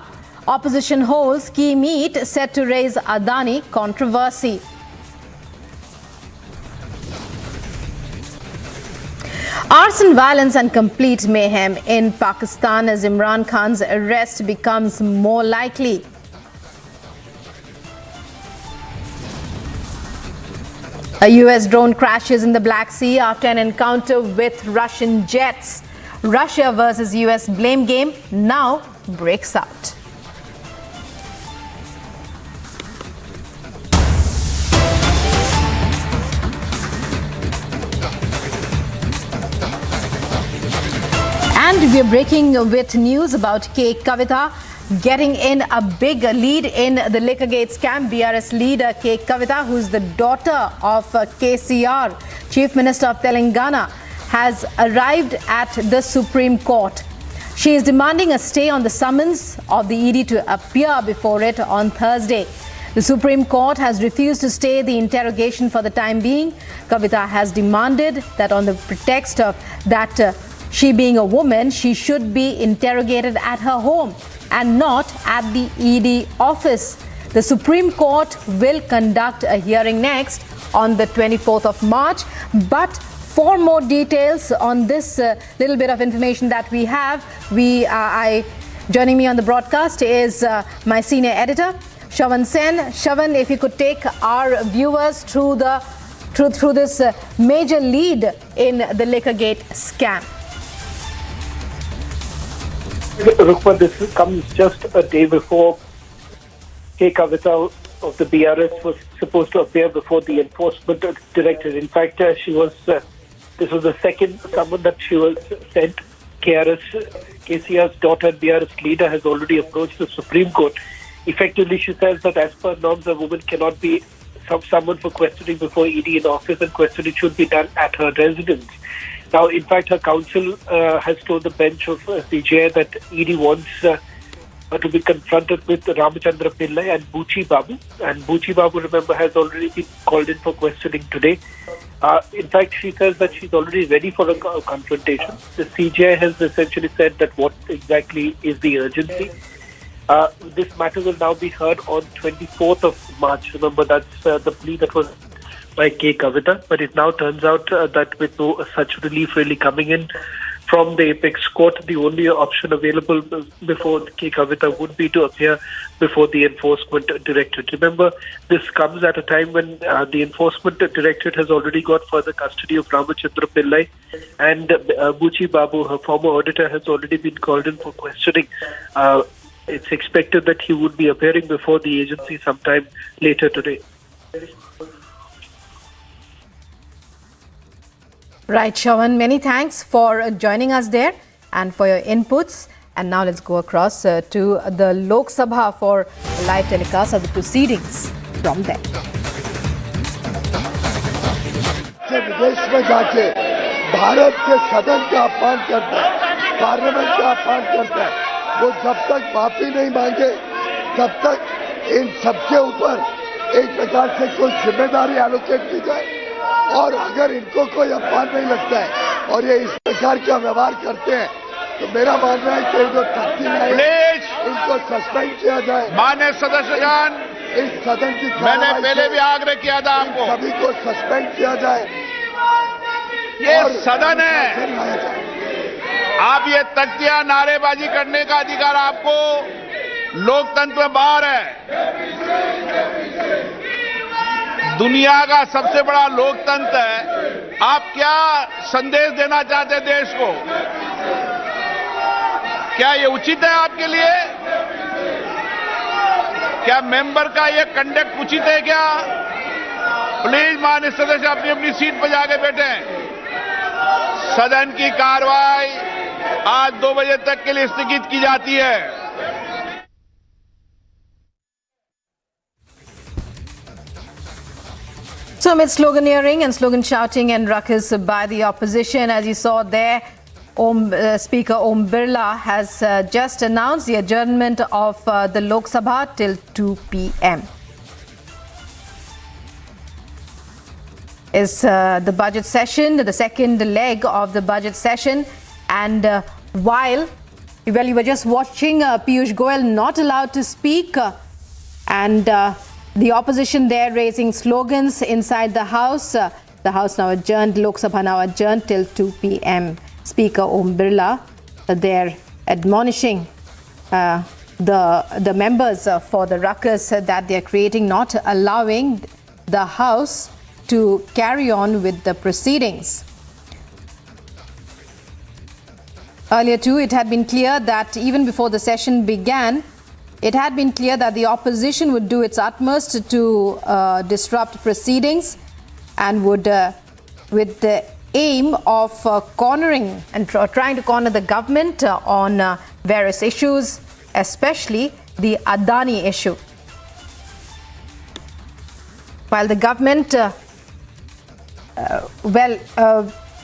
opposition holds key meet set to raise Adani controversy. Arson, violence and complete mayhem in Pakistan as Imran Khan's arrest becomes more likely. A US drone crashes in the Black Sea after an encounter with Russian jets. Russia versus US blame game now breaks out. And we are breaking with news about K. Kavita getting in a big lead in the Liquorgate scam. BRS leader K. Kavita, who is the daughter of KCR, Chief Minister of Telangana, has arrived at the Supreme Court. She is demanding a stay on the summons of the ED to appear before it on Thursday. The Supreme Court has refused to stay the interrogation for the time being. Kavita has demanded that on the pretext of that she being a woman, she should be interrogated at her home and not at the ED office. The Supreme Court will conduct a hearing next on the 24th of March. But for more details on this little bit of information that we have, joining me on the broadcast is my senior editor, Shavan Sen. Shavan, if you could take our viewers through this major lead in the Liquorgate scam. Rukman, this comes just a day before K. Kavita of the BRS was supposed to appear before the enforcement director. In fact, this was the second summon that she was sent. KCR's daughter and BRS leader has already approached the Supreme Court. Effectively, she says that as per norms, a woman cannot be summoned for questioning before ED in office, and questioning should be done at her residence. Now, in fact, her counsel has told the bench of CJI that ED wants to be confronted with Ramachandra Pillai and Buchi Babu. And Buchi Babu, remember, has already been called in for questioning today. In fact, she says that she's already ready for a confrontation. The CJI has essentially said that what exactly is the urgency. This matter will now be heard on 24th of March. Remember, that's the plea that was by K. Kavita. But it now turns out that with no such relief really coming in from the apex court, the only option available before K. Kavita would be to appear before the Enforcement Directorate. Remember, this comes at a time when the Enforcement Directorate has already got further custody of Ramachandra Pillai, and Buchi Babu, her former auditor, has already been called in for questioning. It's expected that he would be appearing before the agency sometime later today. Right, Shawan, many thanks for joining us there and for your inputs. And now let's go across to the Lok Sabha for a live telecast of the proceedings from there. विदेश में जाके भारत के सदन का अपमान करता है, parliament का अपमान करता है, वो जब तक माफी नहीं मांगे तब तक इन सबके ऊपर एक प्रकार से कोई जिम्मेदारी एलोकेट की जाए। और अगर इनको कोई अपमान नहीं लगता है और ये इस प्रकार का व्यवहार करते हैं तो मेरा मानना है कि जो तख्ती है इनको सस्पेंड किया जाए। माननीय सदस्यगण, इस सदन की मैंने पहले भी आग्रह किया था आपको, सभी को सस्पेंड किया जाए। ये सदन है, आप ये तख्तियां नारेबाजी करने का अधिकार आपको लोकतंत्र में बाहर है। दुनिया का सबसे बड़ा लोकतंत्र है। आप क्या संदेश देना चाहते हैं देश को? क्या ये उचित है आपके लिए? क्या मेंबर का ये कंडक्ट उचित है क्या? प्लीज माननीय सदस्य अपनी अपनी सीट पर जाके बैठे। सदन की कार्रवाई आज 2 बजे तक के लिए स्थगित की जाती है। So amid sloganeering and slogan shouting and ruckus by the opposition, as you saw there, Speaker Om Birla has just announced the adjournment of the Lok Sabha till 2 p.m. Is the budget session, the second leg of the budget session, and while you were just watching Piyush Goyal not allowed to speak, and the opposition there raising slogans inside the House now adjourned, Lok Sabha now adjourned till 2 p.m. Speaker Om Birla there admonishing the members for the ruckus that they are creating, not allowing the House to carry on with the proceedings. Earlier too, it had been clear that even before the session began, it had been clear that the opposition would do its utmost to disrupt proceedings and would, with the aim of cornering and trying to corner the government on various issues, especially the Adani issue. While the government, to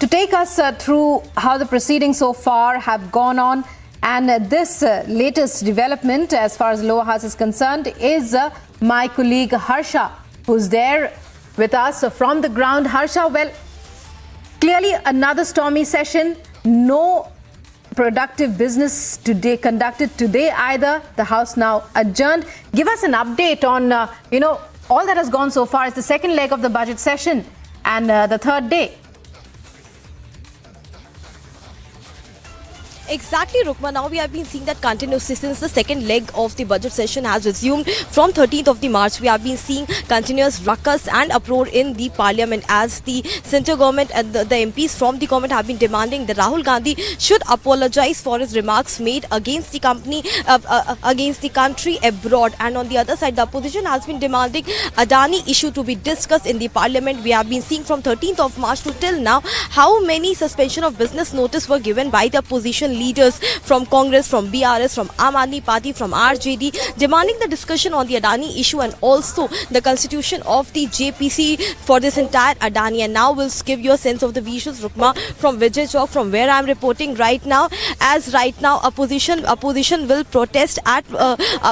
take us through how the proceedings so far have gone on, and this latest development as far as lower house is concerned is my colleague Harsha, who's there with us from the ground. Harsha, well, clearly another stormy session, no productive business today conducted today either. The House now adjourned. Give us an update on, all that has gone so far. It's the second leg of the budget session and the third day. Exactly, Rukma. Now we have been seeing that continuously since the second leg of the budget session has resumed from 13th of the March. We have been seeing continuous ruckus and uproar in the parliament as the central government and the MPs from the government have been demanding that Rahul Gandhi should apologize for his remarks made against the against the country abroad. And on the other side, the opposition has been demanding Adani issue to be discussed in the parliament. We have been seeing from 13th of March to till now how many suspension of business notice were given by the opposition opposition leaders from Congress, from BRS, from Aam Aadmi Party, from RJD, demanding the discussion on the Adani issue and also the constitution of the JPC for this entire Adani. And now we'll give you a sense of the visuals, Rukma, from Vijay Chowk, from where I'm reporting right now. As right now opposition will protest at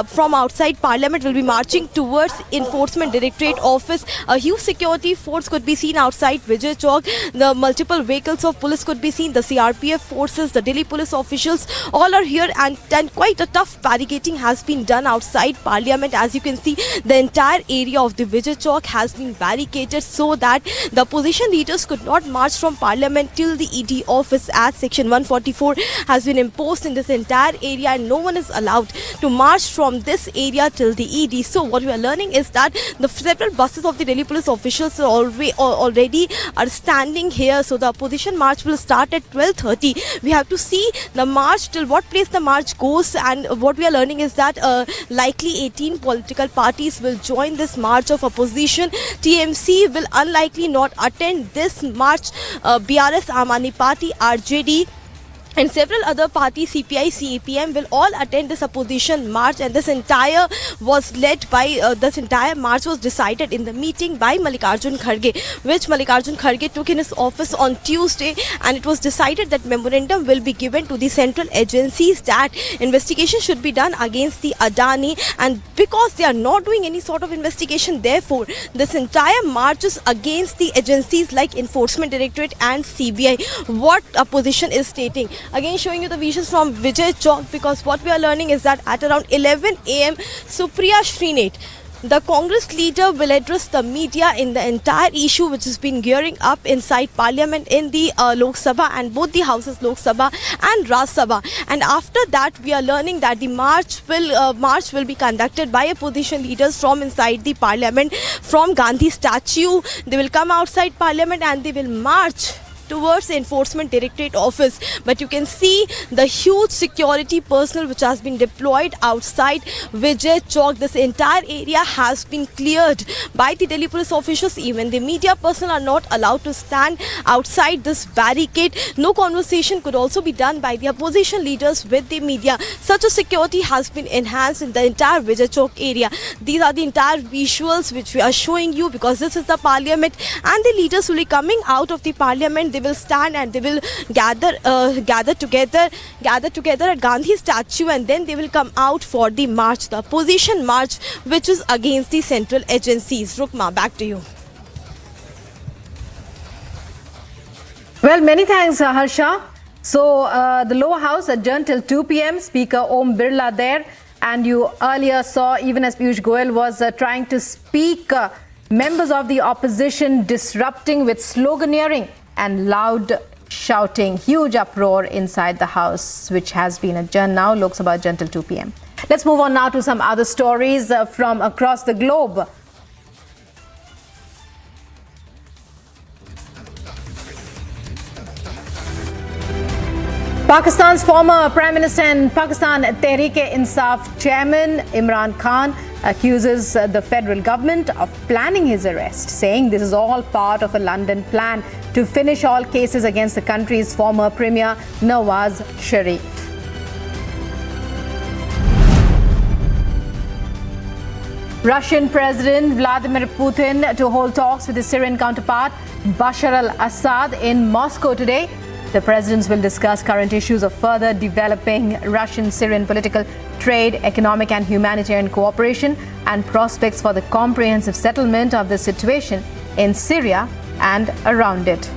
from outside Parliament, will be marching towards Enforcement Directorate office. A huge security force could be seen outside Vijay Chowk. The multiple vehicles of police could be seen. The CRPF forces, the Delhi police officials, all are here, and quite a tough barricading has been done outside Parliament. As you can see, the entire area of the Vijay Chowk has been barricaded so that the opposition leaders could not march from Parliament till the ED office, as Section 144 has been imposed in this entire area, and no one is allowed to march from this area till the ED. So what we are learning is that the several buses of the Delhi police officials are already are standing here. So the opposition march will start at 12:30. We have to see the march till what place the march goes, and what we are learning is that likely 18 political parties will join this march of opposition. TMC will unlikely not attend this march. BRS, Aam Aadmi Party, RJD and several other parties, CPI, CPM, will all attend this opposition march, and this entire was led by this entire march was decided in the meeting by Mallikarjun Kharge, which Mallikarjun Kharge took in his office on Tuesday, and it was decided that memorandum will be given to the central agencies that investigation should be done against the Adani, and because they are not doing any sort of investigation, therefore this entire march is against the agencies like Enforcement Directorate and CBI. What opposition is stating? Again, showing you the visuals from Vijay Chowk, because what we are learning is that at around 11 a.m. Supriya Srinath, the Congress leader, will address the media in the entire issue which has been gearing up inside Parliament in the Lok Sabha and both the houses, Lok Sabha and Rajya Sabha. And after that, we are learning that the march will be conducted by opposition leaders from inside the Parliament, from Gandhi statue. They will come outside Parliament and they will march towards Enforcement Directorate office. But you can see the huge security personnel which has been deployed outside Vijay Chowk. This entire area has been cleared by the Delhi police officials. Even the media personnel are not allowed to stand outside this barricade. No conversation could also be done by the opposition leaders with the media. Such a security has been enhanced in the entire Vijay Chowk area. These are the entire visuals which we are showing you, because this is the Parliament, and the leaders will be coming out of the Parliament. They will stand and they will gather together at Gandhi statue, and then they will come out for the march, the opposition march, which is against the central agencies. Rukma, back to you. Well, many thanks, Harsha. So the lower house adjourned till 2 p.m. Speaker Om Birla there, and you earlier saw, even as Piyush Goyal was trying to speak, members of the opposition disrupting with sloganeering and loud shouting. Huge uproar inside the house, which has been adjourned now. Lok Sabha adjourned till 2 p.m. Let's move on now to some other stories from across the globe. Pakistan's former Prime Minister and Pakistan Tehreek-e-Insaf chairman Imran Khan accuses the federal government of planning his arrest, saying this is all part of a London plan to finish all cases against the country's former Premier Nawaz Sharif. Russian President Vladimir Putin to hold talks with his Syrian counterpart Bashar al-Assad in Moscow today. The presidents will discuss current issues of further developing Russian-Syrian political, trade, economic and humanitarian cooperation, and prospects for the comprehensive settlement of the situation in Syria and around it.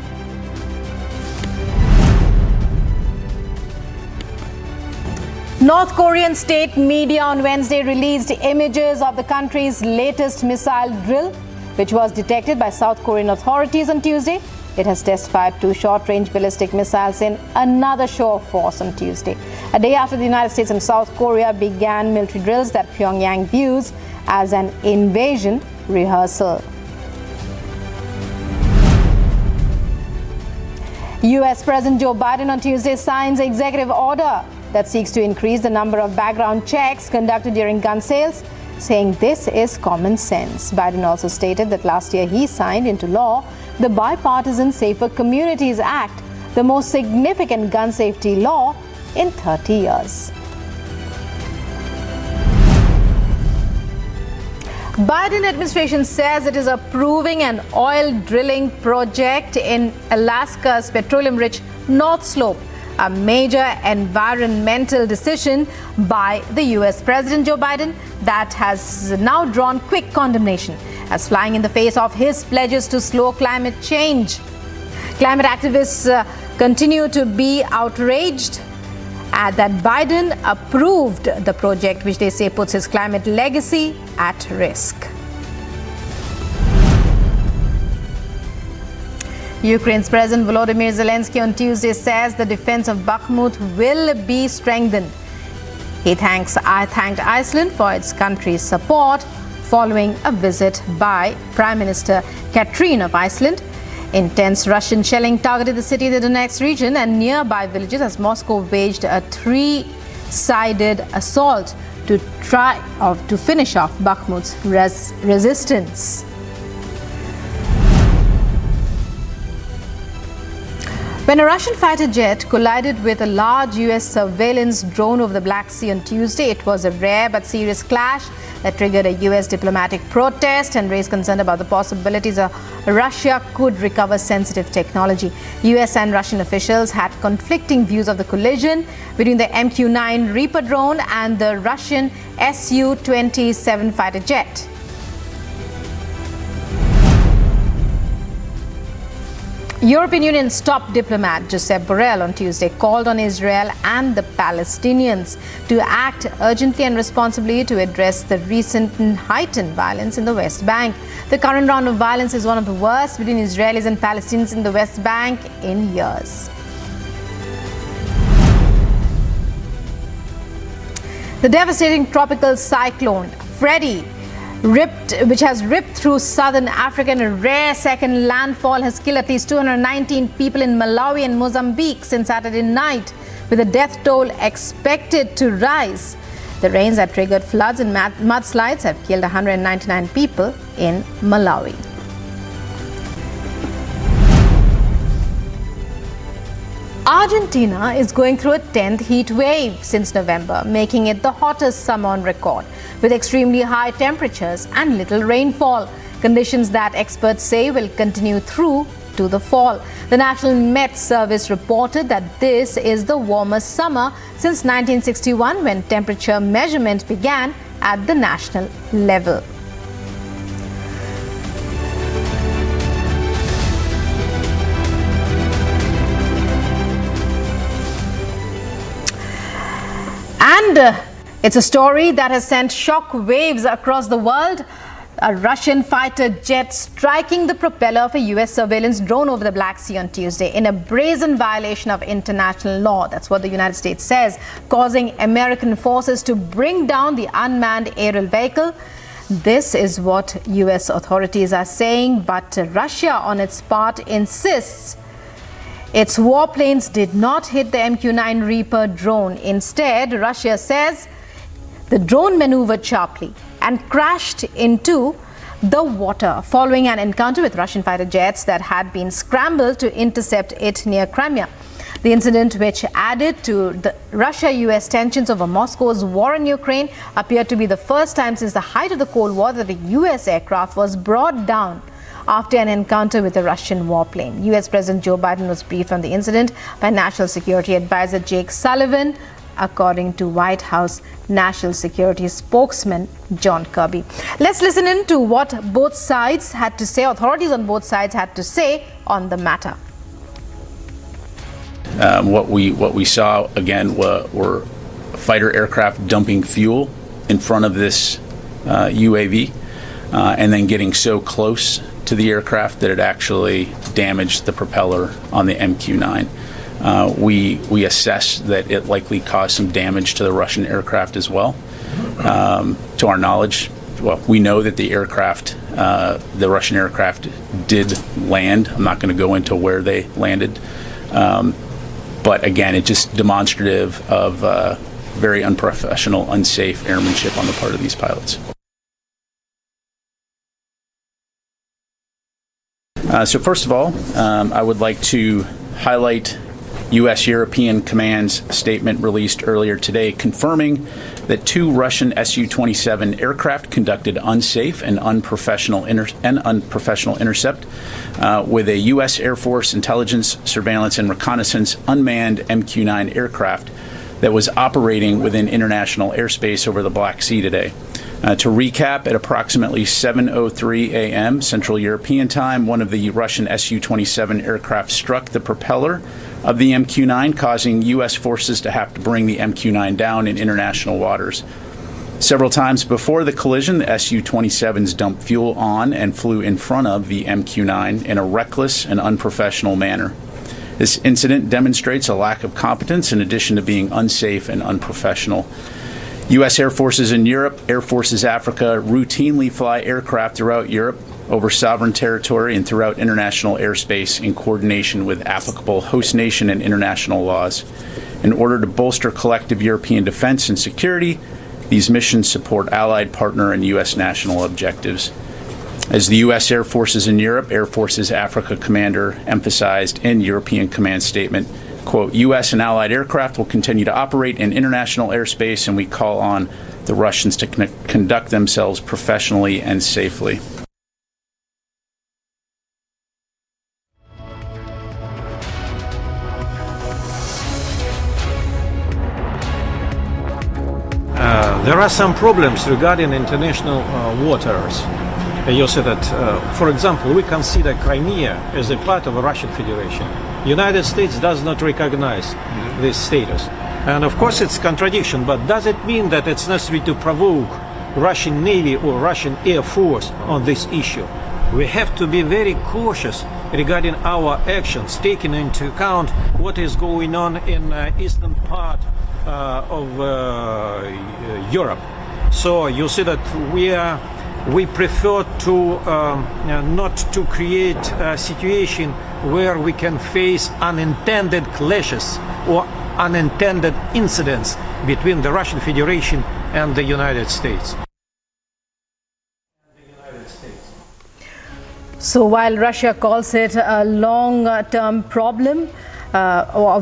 North Korean state media on Wednesday released images of the country's latest missile drill, which was detected by South Korean authorities on Tuesday. It has testified to short-range ballistic missiles in another show of force on Tuesday, a day after the United States and South Korea began military drills that Pyongyang views as an invasion rehearsal. U.S. President Joe Biden on Tuesday signs an executive order that seeks to increase the number of background checks conducted during gun sales, saying this is common sense. Biden also stated that last year he signed into law the Bipartisan Safer Communities Act, the most significant gun safety law in 30 years. Biden administration says it is approving an oil drilling project in Alaska's petroleum-rich North Slope, a major environmental decision by the US President Joe Biden that has now drawn quick condemnation as flying in the face of his pledges to slow climate change. Climate activists continue to be outraged that Biden approved the project, which they say puts his climate legacy at risk. Ukraine's President Volodymyr Zelensky on Tuesday says the defense of Bakhmut will be strengthened. He thanked Iceland for its country's support following a visit by Prime Minister Katrin of Iceland. Intense Russian shelling targeted the city of the Donetsk region and nearby villages as Moscow waged a three-sided assault to finish off Bakhmut's resistance. When a Russian fighter jet collided with a large US surveillance drone over the Black Sea on Tuesday, it was a rare but serious clash that triggered a US diplomatic protest and raised concern about the possibilities Russia could recover sensitive technology. US and Russian officials had conflicting views of the collision between the MQ-9 Reaper drone and the Russian Su-27 fighter jet. European Union's top diplomat Josep Borrell on Tuesday called on Israel and the Palestinians to act urgently and responsibly to address the recent heightened violence in the West Bank. The current round of violence is one of the worst between Israelis and Palestinians in the West Bank in years. The devastating tropical cyclone Freddy, which has ripped through southern Africa in a rare second landfall, has killed at least 219 people in Malawi and Mozambique since Saturday night, with the death toll expected to rise. The rains that triggered floods and mudslides have killed 199 people in Malawi. Argentina is going through a 10th heat wave since November, making it the hottest summer on record, with extremely high temperatures and little rainfall, conditions that experts say will continue through to the fall. The National Met Service reported that this is the warmest summer since 1961, when temperature measurement began at the national level. And it's a story that has sent shock waves across the world. A Russian fighter jet striking the propeller of a US surveillance drone over the Black Sea on Tuesday in a brazen violation of international law. That's what the United States says, causing American forces to bring down the unmanned aerial vehicle. This is what US authorities are saying, but Russia on its part insists its warplanes did not hit the MQ-9 Reaper drone. Instead, Russia says the drone maneuvered sharply and crashed into the water following an encounter with Russian fighter jets that had been scrambled to intercept it near Crimea. The incident, which added to the Russia-US tensions over Moscow's war in Ukraine, appeared to be the first time since the height of the Cold War that a US aircraft was brought down after an encounter with a Russian warplane. US President Joe Biden was briefed on the incident by National Security Advisor Jake Sullivan, according to White House National Security spokesman John Kirby. Let's listen in to what both sides had to say, authorities on both sides had to say on the matter. What we saw again were fighter aircraft dumping fuel in front of this UAV, and then getting so close to the aircraft that it actually damaged the propeller on the MQ-9. We assess that it likely caused some damage to the Russian aircraft as well. To our knowledge, well, we know that the aircraft, the Russian aircraft, did land. I'm not going to go into where they landed, but again, it's just demonstrative of very unprofessional, unsafe airmanship on the part of these pilots. So first of all, I would like to highlight U.S. European Command's statement released earlier today confirming that 2 Russian Su-27 aircraft conducted unsafe and unprofessional intercept with a U.S. Air Force intelligence, surveillance, and reconnaissance unmanned MQ-9 aircraft that was operating within international airspace over the Black Sea today. To recap, at approximately 7:03 a.m. Central European Time, one of the Russian Su-27 aircraft struck the propeller of the MQ-9, causing U.S. forces to have to bring the MQ-9 down in international waters. Several times before the collision, the Su-27s dumped fuel on and flew in front of the MQ-9 in a reckless and unprofessional manner. This incident demonstrates a lack of competence in addition to being unsafe and unprofessional. U.S. Air Forces in Europe, Air Forces Africa routinely fly aircraft throughout Europe over sovereign territory and throughout international airspace in coordination with applicable host nation and international laws. In order to bolster collective European defense and security, these missions support allied, partner, and U.S. national objectives. As the U.S. Air Forces in Europe, Air Forces Africa commander emphasized in European Command statement, quote, U.S. and allied aircraft will continue to operate in international airspace, and we call on the Russians to conduct themselves professionally and safely. There are some problems regarding international waters. You said that, for example, we consider Crimea as a part of the Russian Federation. United States does not recognize this status. And of course it's contradiction, but does it mean that it's necessary to provoke Russian Navy or Russian Air Force on this issue? We have to be very cautious regarding our actions, taking into account what is going on in eastern part of Europe. So you see that we prefer to not to create a situation where we can face unintended clashes or unintended incidents between the Russian Federation and the United States. So while Russia calls it a long-term problem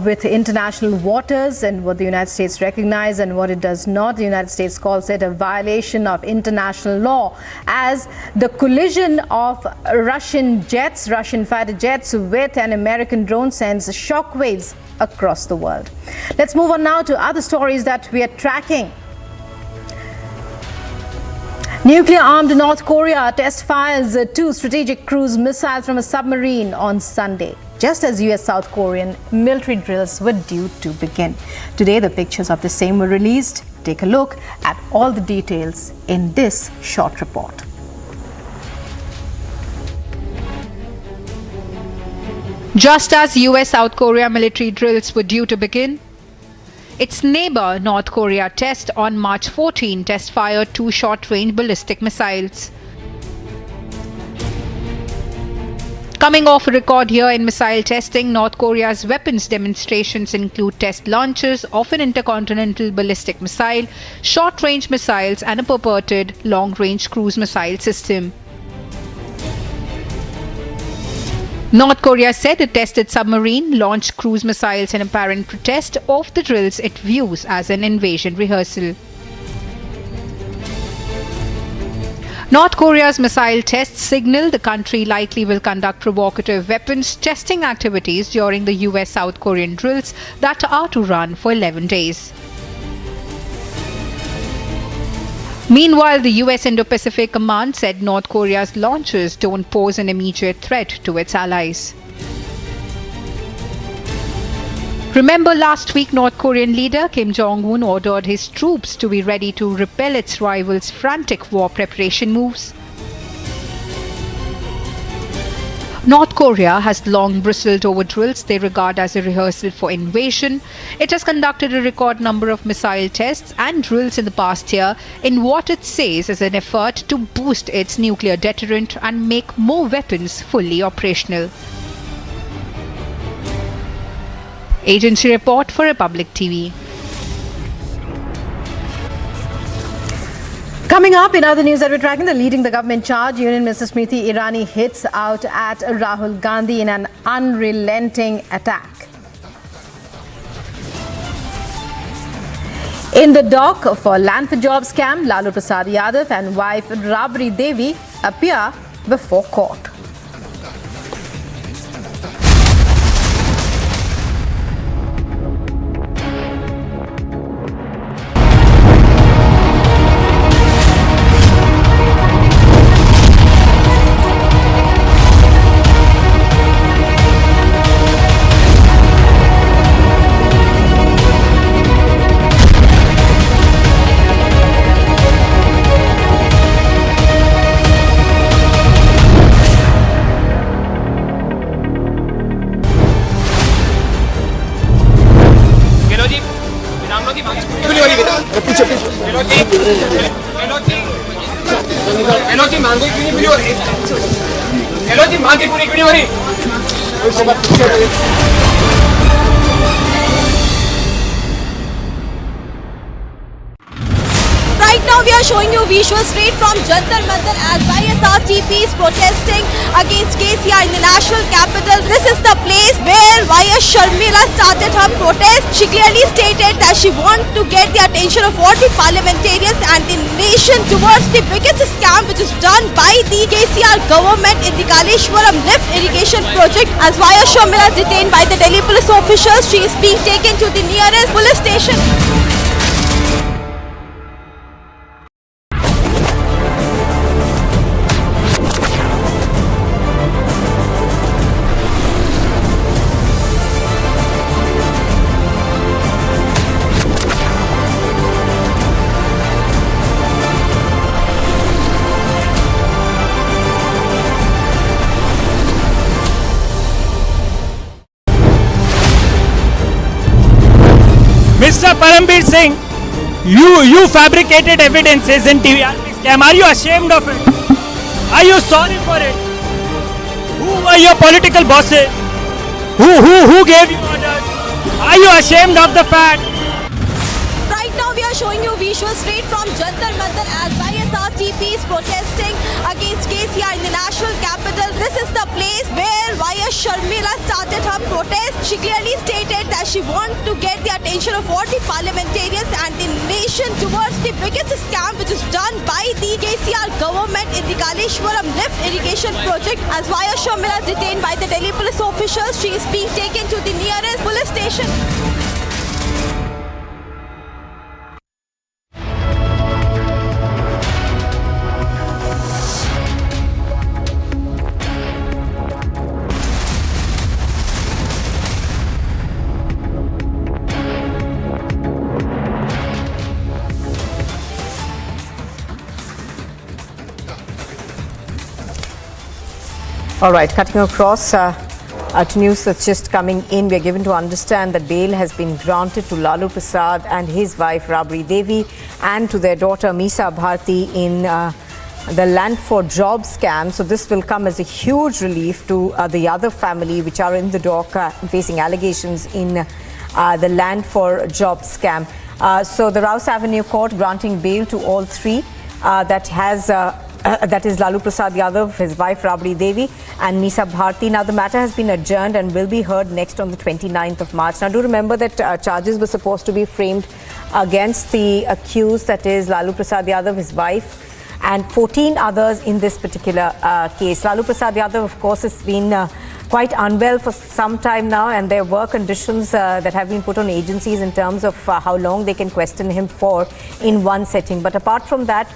with international waters and what the United States recognizes and what it does not, the United States calls it a violation of international law as the collision of Russian fighter jets with an American drone sends shockwaves across the world. Let's move on now to other stories that we are tracking. Nuclear-armed North Korea test fires 2 strategic cruise missiles from a submarine on Sunday, just as US-South Korean military drills were due to begin. Today, the pictures of the same were released. Take a look at all the details in this short report. Just as US-South Korea military drills were due to begin, its neighbor North Korea test on March 14 test-fired 2 short-range ballistic missiles. Coming off a record year in missile testing, North Korea's weapons demonstrations include test launches of an intercontinental ballistic missile, short-range missiles, and a purported long-range cruise missile system. North Korea said it tested submarine, launched cruise missiles in apparent protest of the drills it views as an invasion rehearsal. North Korea's missile tests signal the country likely will conduct provocative weapons testing activities during the US-South Korean drills that are to run for 11 days. Meanwhile, the US Indo-Pacific Command said North Korea's launches don't pose an immediate threat to its allies. Remember last week, North Korean leader Kim Jong-un ordered his troops to be ready to repel its rivals' frantic war preparation moves? North Korea has long bristled over drills they regard as a rehearsal for invasion. It has conducted a record number of missile tests and drills in the past year in what it says is an effort to boost its nuclear deterrent and make more weapons fully operational. Agency report for Republic TV. Coming up in other news that we're tracking, the leading the government charge, Union Minister Smriti Irani hits out at Rahul Gandhi in an unrelenting attack. In the dock for land for job scam, Lalu Prasad Yadav and wife Rabri Devi appear before court. Right now we are showing you visuals straight from Jantar Mantar as YSRTP is protesting against KCR in the national capital. This is the place where YS Sharmila started her protest. She clearly stated that she wants to get the attention of all the parliamentarians and the nation towards the biggest scam which is done by the KCR government in the Kaleshwaram lift irrigation project. As YS Sharmila is detained by the Delhi police officials, she is being taken to the nearest police station. Mr. Parambir Singh, you fabricated evidences in TRP scam. Are you ashamed of it? Are you sorry for it? Who were your political bosses? Who gave you orders? Are you ashamed of the fact? Right now we are showing you visuals straight from Jantar Mantar as YSRTP is protesting against KCR in the national capital. This is the place where YS Sharmila started her protest. She clearly stated that she wants to get the attention of all the parliamentarians and the nation towards the biggest scam which is done by the KCR government in the Kaleshwaram lift irrigation project. As YS Sharmila is detained by the Delhi police officials, she is being taken to the nearest police station. All right, cutting across to news that's just coming in, we are given to understand that bail has been granted to Lalu Prasad and his wife Rabri Devi and to their daughter Misa Bharti in the land for job scam. So this will come as a huge relief to the other family which are in the dock facing allegations in the land for job scam. So the Rouse Avenue Court granting bail to all three that is Lalu Prasad Yadav, his wife Rabri Devi and Misa Bharti. Now the matter has been adjourned and will be heard next on the 29th of March. Now do remember that charges were supposed to be framed against the accused, that is Lalu Prasad Yadav, his wife, and 14 others in this particular case. Lalu Prasad Yadav, of course, has been quite unwell for some time now, and there were conditions that have been put on agencies in terms of how long they can question him for in one setting. But apart from that,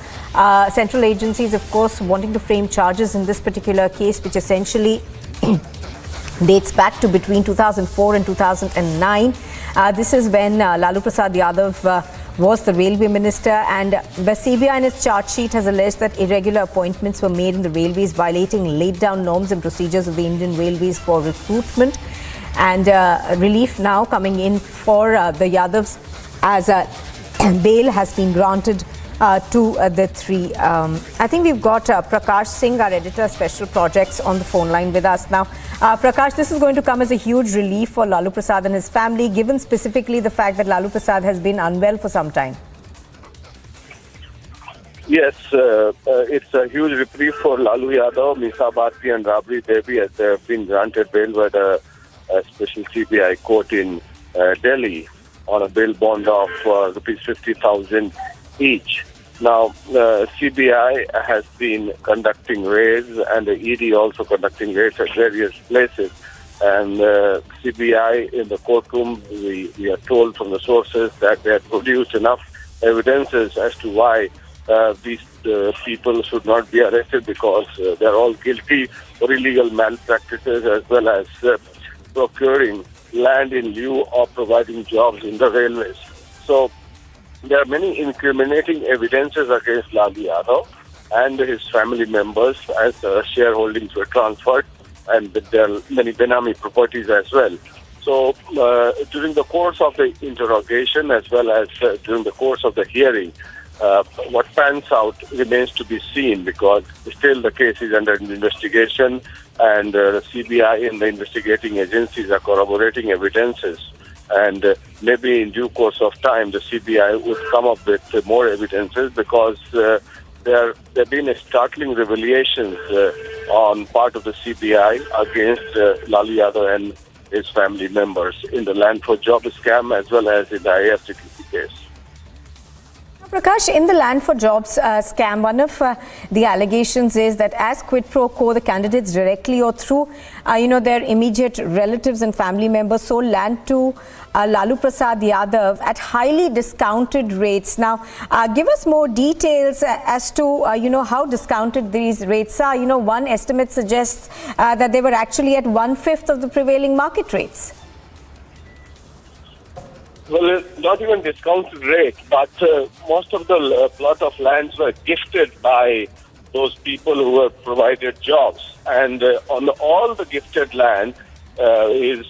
central agencies, of course, wanting to frame charges in this particular case, which essentially dates back to between 2004 and 2009. This is when Lalu Prasad Yadav was the railway minister, and the CBI in its charge sheet has alleged that irregular appointments were made in the railways, violating laid down norms and procedures of the Indian Railways for recruitment. And relief now coming in for the Yadavs as bail has been granted to the three. I think we've got Prakash Singh, our editor, Special Projects, on the phone line with us now. Prakash, this is going to come as a huge relief for Lalu Prasad and his family, given specifically the fact that Lalu Prasad has been unwell for some time. Yes, it's a huge reprieve for Lalu Yadav, Misa Bharti and Rabri Devi as they have been granted bail by the special CBI court in Delhi. on a bail bond of rupees 50,000 each. Now, CBI has been conducting raids and the ED also conducting raids at various places. And CBI in the courtroom, we are told from the sources that they had produced enough evidences as to why these people should not be arrested because they're all guilty for illegal malpractices as well as procuring land in lieu of providing jobs in the railways. So there are many incriminating evidences against Lalu Yadav and his family members as shareholdings were transferred, and there are many Benami properties as well. So during the course of the interrogation as well as during the course of the hearing, what pans out remains to be seen because still the case is under investigation and the CBI and the investigating agencies are corroborating evidences. And maybe in due course of time, the CBI would come up with more evidences because there have been startling revelations on part of the CBI against Lalu Yadav and his family members in the land for job scam as well as in the IRCTC case. Prakash, in the land for jobs scam, one of the allegations is that as quid pro quo, the candidates directly or through, their immediate relatives and family members sold land to Lalu Prasad Yadav at highly discounted rates. Now, give us more details as to, how discounted these rates are. One estimate suggests that they were actually at 1/5 of the prevailing market rates. Well, not even discounted rate, but most of the plot of lands were gifted by those people who were provided jobs. And on all the gifted land is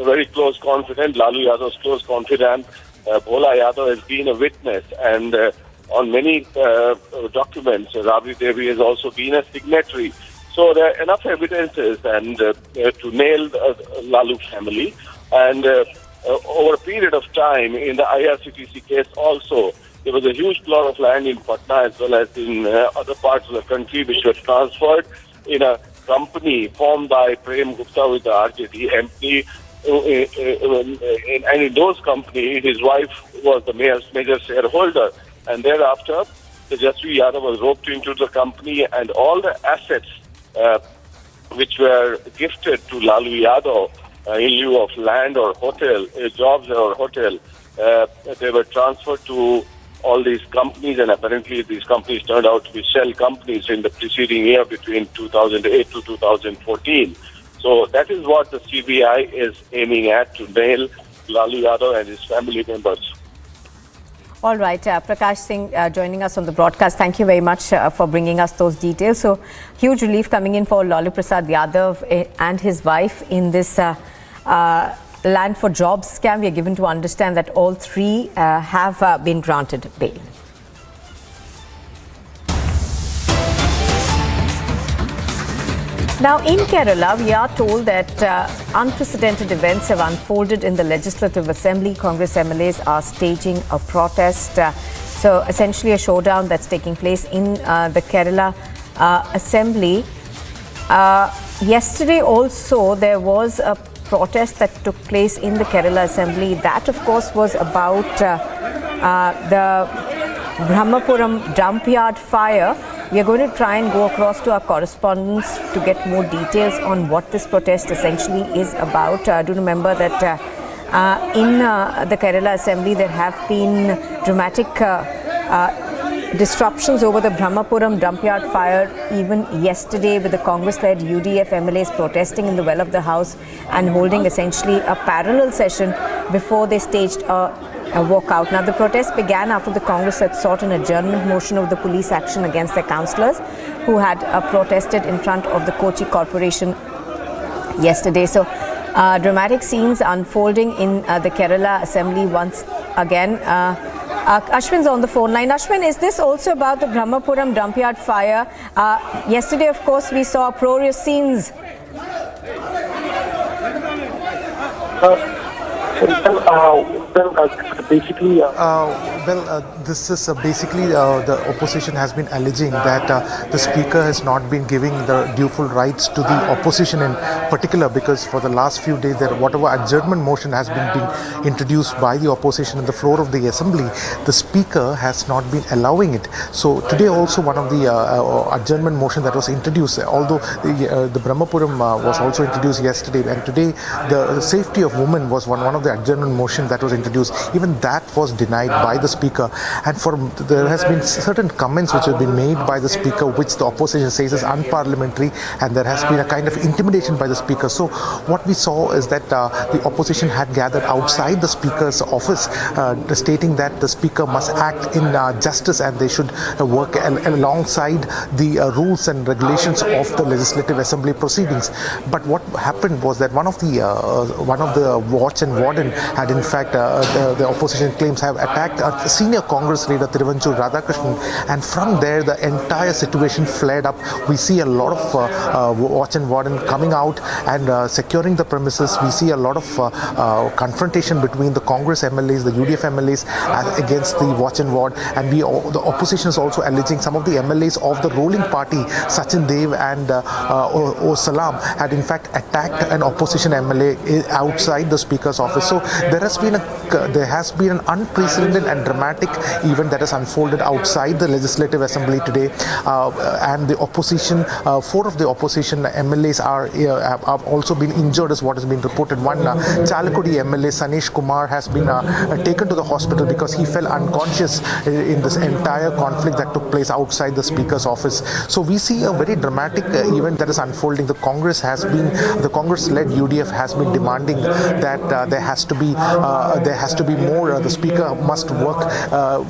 very close confidant. Lalu Yadav's close confidant. Bhola Yadav has been a witness. And on many documents, Rabri Devi has also been a signatory. So there are enough evidences and to nail the Lalu family. And over a period of time, in the IRCTC case also, there was a huge plot of land in Patna as well as in other parts of the country which was transferred in a company formed by Prem Gupta with the RJD MP. And in those companies, his wife was the major shareholder. And thereafter, Tejasvi Yadav was roped into the company and all the assets which were gifted to Lalu Yadav in lieu of land or hotel, jobs or hotel, they were transferred to all these companies, and apparently these companies turned out to be shell companies in the preceding year between 2008 to 2014. So that is what the CBI is aiming at, to nail Lalu Yadav and his family members. All right, Prakash Singh joining us on the broadcast. Thank you very much for bringing us those details. So huge relief coming in for Lalu Prasad Yadav and his wife in this land for jobs scam. We are given to understand that all three have been granted bail. Now in Kerala, we are told that unprecedented events have unfolded in the Legislative Assembly. Congress MLAs are staging a protest. So essentially a showdown that's taking place in the Kerala Assembly. Yesterday also there was a protest that took place in the Kerala Assembly. That of course was about the Brahmapuram dumpyard fire. We are going to try and go across to our correspondents to get more details on what this protest essentially is about. Do remember that in the Kerala Assembly there have been dramatic disruptions over the Brahmapuram dumpyard fire even yesterday, with the Congress-led UDF MLAs protesting in the well of the House and holding essentially a parallel session before they staged a walkout. Now the protest began after the Congress had sought an adjournment motion of the police action against their councillors who had protested in front of the Kochi Corporation yesterday. So dramatic scenes unfolding in the Kerala Assembly once again. Ashwin's on the phone line. Ashwin, is this also about the Brahmapuram dumpyard fire? Yesterday, of course, we saw uproarious scenes. Basically, this is basically the opposition has been alleging that the speaker has not been giving the due rights to the opposition in particular, because for the last few days, whatever adjournment motion has been introduced by the opposition in the floor of the assembly, the speaker has not been allowing it. So today also one of the adjournment motion that was introduced, although the Brahmapuram was also introduced yesterday, and today the safety of women was one of the adjournment motion that was introduced. Even that was denied by the speaker, and there has been certain comments which have been made by the speaker which the opposition says is unparliamentary, and there has been a kind of intimidation by the speaker. So what we saw is that the opposition had gathered outside the speaker's office, stating that the speaker must act in justice and they should work alongside the rules and regulations of the Legislative Assembly proceedings. But what happened was that one of the watch and warden had in fact the opposition claims have attacked a senior Congress leader Thiruvanchur Radhakrishnan, and from there the entire situation flared up. We see a lot of watch and warden coming out and securing the premises. We see a lot of confrontation between the Congress MLAs, the UDF MLAs against the watch and ward, and the opposition is also alleging some of the MLAs of the ruling party, Sachin Dev and O Salam, had in fact attacked an opposition MLA outside the speaker's office. So there has been an unprecedented and dramatic event that has unfolded outside the Legislative Assembly today, and the opposition, 4 of the opposition MLAs have also been injured, is what has been reported. One Chalakudi MLA, Sanesh Kumar, has been taken to the hospital because he fell unconscious in this entire conflict that took place outside the speaker's office. So we see a very dramatic event that is unfolding. The Congress-led UDF has been demanding that there has to be more. The speaker must work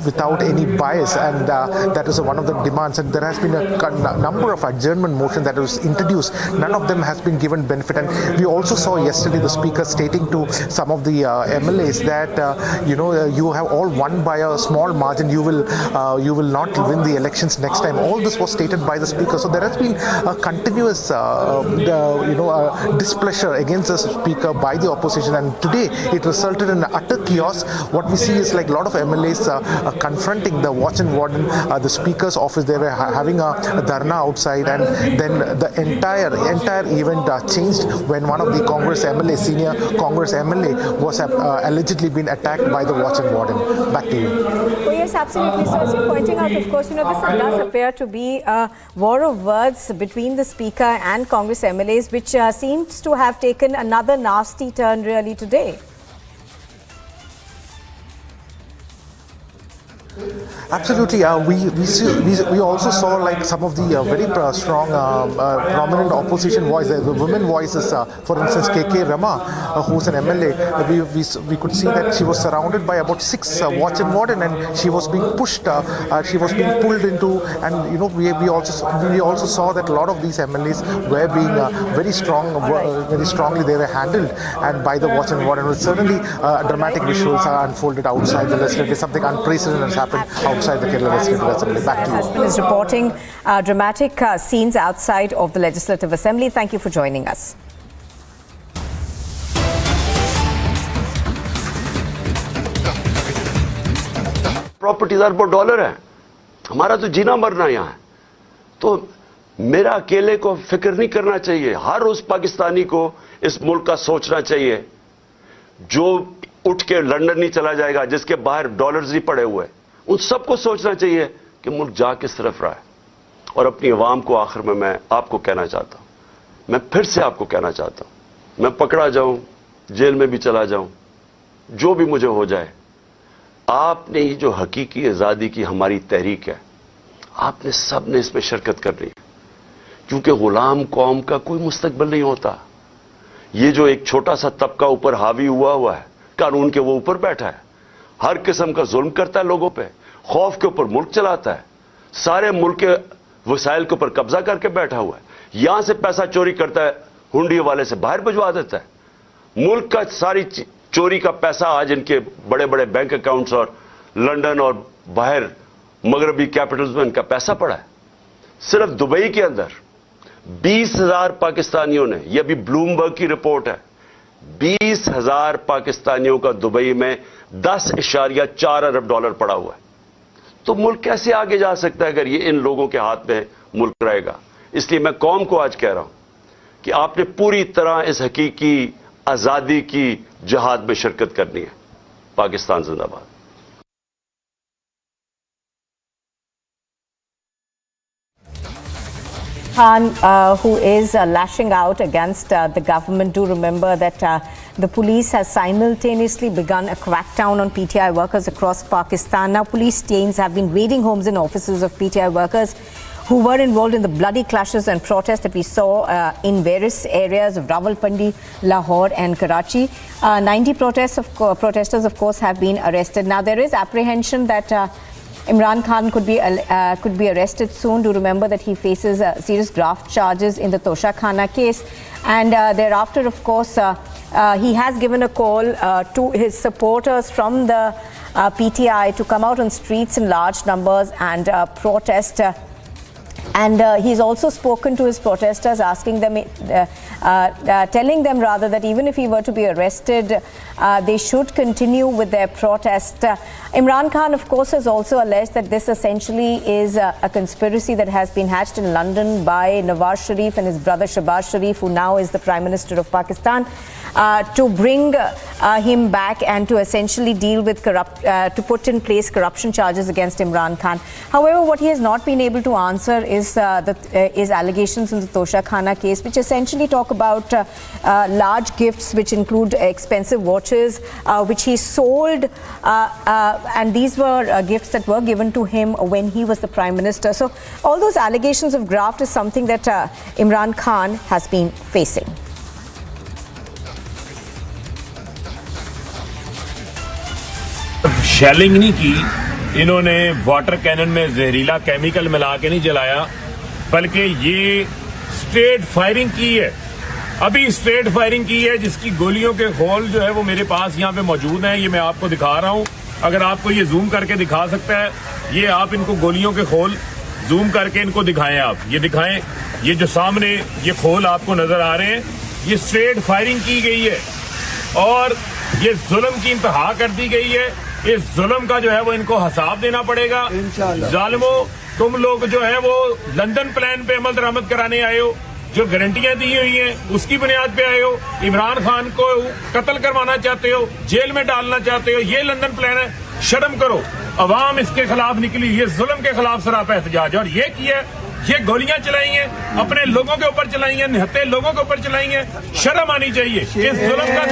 without any bias, and that is one of the demands. And there has been a number of adjournment motions that was introduced. None of them has been given benefit. And we also saw yesterday the speaker stating to some of the MLAs that you have all won by a small margin. You will not win the elections next time. All this was stated by the speaker. So there has been a continuous displeasure against the speaker by the opposition, and today it resulted in utter chaos. What we see is like a lot of MLAs confronting the watch and warden, the speaker's office. They were having a dharna outside, and then the entire event changed when one of the Congress MLA, senior Congress MLA, was allegedly been attacked by the watch and warden. Back to you. Oh yes, absolutely. So as you're pointing out, of course, this does appear to be a war of words between the speaker and Congress MLAs, which seems to have taken another nasty turn really today. Absolutely. We also saw like some of the very strong prominent opposition voices, the women voices. For instance, KK Rama, who's an MLA, we could see that she was surrounded by about 6 watch and warden, and she was being pushed. She was being pulled into, and we also saw that a lot of these MLAs were being very strongly they were handled and by the watch and warden. Certainly, dramatic visuals are unfolded outside the legislature. Something unprecedented has happened outside the Kerala Legislative Assembly. Back to you. Husband is reporting dramatic scenes outside of the Legislative Assembly. Thank you for joining us. Properties अरबों dollar है, हमारा तो जीना मरना यहाँ है। तो मेरा अकेले को फिक्र नहीं करना चाहिए, हर उस पाकिस्तानी को इस मुल्क का सोचना चाहिए जो उठ के लंदन नहीं चला जाएगा, जिसके बाहर डॉलर्स ही पड़े हुए, उन सबको सोचना चाहिए कि मुल्क जा किस तरफ रहा है। और अपनी आवाम को आखिर में मैं आपको कहना चाहता हूं, मैं फिर से आपको कहना चाहता हूं, मैं पकड़ा जाऊं, जेल में भी चला जाऊं, जो भी मुझे हो जाए, आपने ये जो हकीकी आज़ादी की हमारी तहरीक है, आपने सब ने इसमें शिरकत करनी है, क्योंकि गुलाम कौम का कोई मुस्तकबिल नहीं होता। ये जो एक छोटा सा तबका ऊपर हावी हुआ है, कानून के वो ऊपर बैठा है, हर किस्म का जुल्म करता है लोगों पे, खौफ के ऊपर मुल्क चलाता है, सारे मुल्क के वसाइल के ऊपर कब्जा करके बैठा हुआ है, यहां से पैसा चोरी करता है, हुंडी वाले से बाहर भिजवा देता है। मुल्क का सारी चोरी का पैसा आज इनके बड़े बड़े बैंक अकाउंट्स और लंदन और बाहर मगरबी कैपिटल्स में इनका पैसा पड़ा है। सिर्फ दुबई के अंदर 20,000 पाकिस्तानियों ने, यह भी ब्लूमबर्ग की रिपोर्ट है, 20,000 पाकिस्तानियों का दुबई में 10.4 अरब डॉलर पड़ा हुआ है। तो मुल्क कैसे आगे जा सकता है अगर ये इन लोगों के हाथ में मुल्क रहेगा। इसलिए मैं कौम को आज कह रहा हूं कि आपने पूरी तरह इस हकीकी आजादी की जहाद में शिरकत करनी है। पाकिस्तान जिंदाबाद। Khan, who is lashing out against the government. Do remember that the police has simultaneously begun a crackdown on PTI workers across Pakistan. Now, police teams have been raiding homes and offices of PTI workers who were involved in the bloody clashes and protests that we saw in various areas of Rawalpindi, Lahore and Karachi. 90 protesters, of course, have been arrested. Now, there is apprehension that Imran Khan could be arrested soon. Do remember that he faces serious graft charges in the Tosha Khana case, and thereafter, of course, he has given a call to his supporters from the PTI to come out on streets in large numbers and protest. And he's also spoken to his protesters, asking them, telling them rather that even if he were to be arrested, they should continue with their protest. Imran Khan, of course, has also alleged that this essentially is a conspiracy that has been hatched in London by Nawaz Sharif and his brother Shahbaz Sharif, who now is the Prime Minister of Pakistan, to bring him back and to essentially deal with to put in place corruption charges against Imran Khan. However, what he has not been able to answer is allegations in the Tosha Khana case, which essentially talk about large gifts, which include expensive watches, which he sold, and these were gifts that were given to him when he was the Prime Minister. So all those allegations of graft is something that Imran Khan has been facing. Shelling नहीं की, इन्होंने water cannon में जहरीला chemical मिला के नहीं जलाया, बल्कि ये स्ट्रेट फायरिंग की है। अभी स्ट्रेट फायरिंग की है, जिसकी गोलियों के होल जो है वो मेरे पास यहाँ पे मौजूद हैं। ये मैं आपको दिखा रहा हूँ, अगर आपको ये जूम करके दिखा सकता है, ये आप इनको गोलियों के होल जूम करके इनको दिखाएं। आप ये दिखाएं, ये जो सामने ये खोल आपको नजर आ रहे हैं, ये स्ट्रेट फायरिंग की गई है और ये जुल्म की इंतहा कर दी गई है। इस जुल्म का जो है वो इनको हिसाब देना पड़ेगा। जालिमो, तुम लोग जो है वो लंदन प्लान पे अमल दरामद कराने आए हो, जो गारंटियां दी हुई हैं उसकी बुनियाद पे आए हो। इमरान खान को कत्ल करवाना चाहते हो, जेल में डालना चाहते हो, ये लंदन प्लान है। शर्म करो, अवाम इसके खिलाफ निकली, ये जुल्म के खिलाफ सरापा एहतजाज, और ये किया, ये गोलियां चलाई हैं, अपने लोगों के ऊपर चलाई हैं, निहत्ते लोगों के ऊपर चलाई हैं। शर्म आनी चाहिए। इस जुल्म का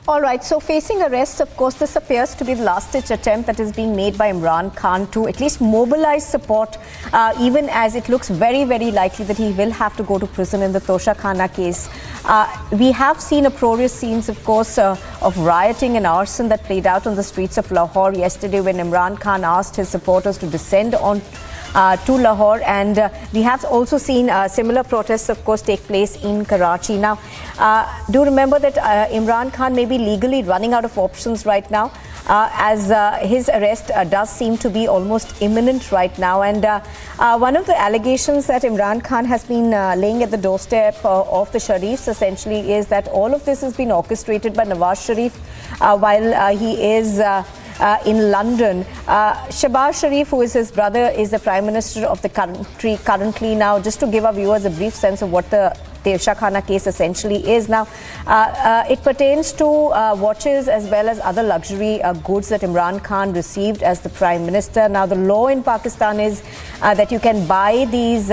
All right, so facing arrest, of course, this appears to be the last-ditch attempt that is being made by Imran Khan to at least mobilize support, even as it looks very, very likely that he will have to go to prison in the Tosha Khana case. We have seen uproarious scenes, of course, of rioting and arson that played out on the streets of Lahore yesterday when Imran Khan asked his supporters to descend on to Lahore, and we have also seen similar protests, of course, take place in Karachi. Now, do remember that Imran Khan may be legally running out of options right now, as his arrest does seem to be almost imminent right now. And one of the allegations that Imran Khan has been laying at the doorstep of the Sharifs essentially is that all of this has been orchestrated by Nawaz Sharif while he is in London. Shahbaz Sharif, who is his brother, is the Prime Minister of the country currently. Now, just to give our viewers a brief sense of what the Tosha Khana case essentially is. Now, it pertains to watches as well as other luxury goods that Imran Khan received as the Prime Minister. Now, the law in Pakistan is that you can buy these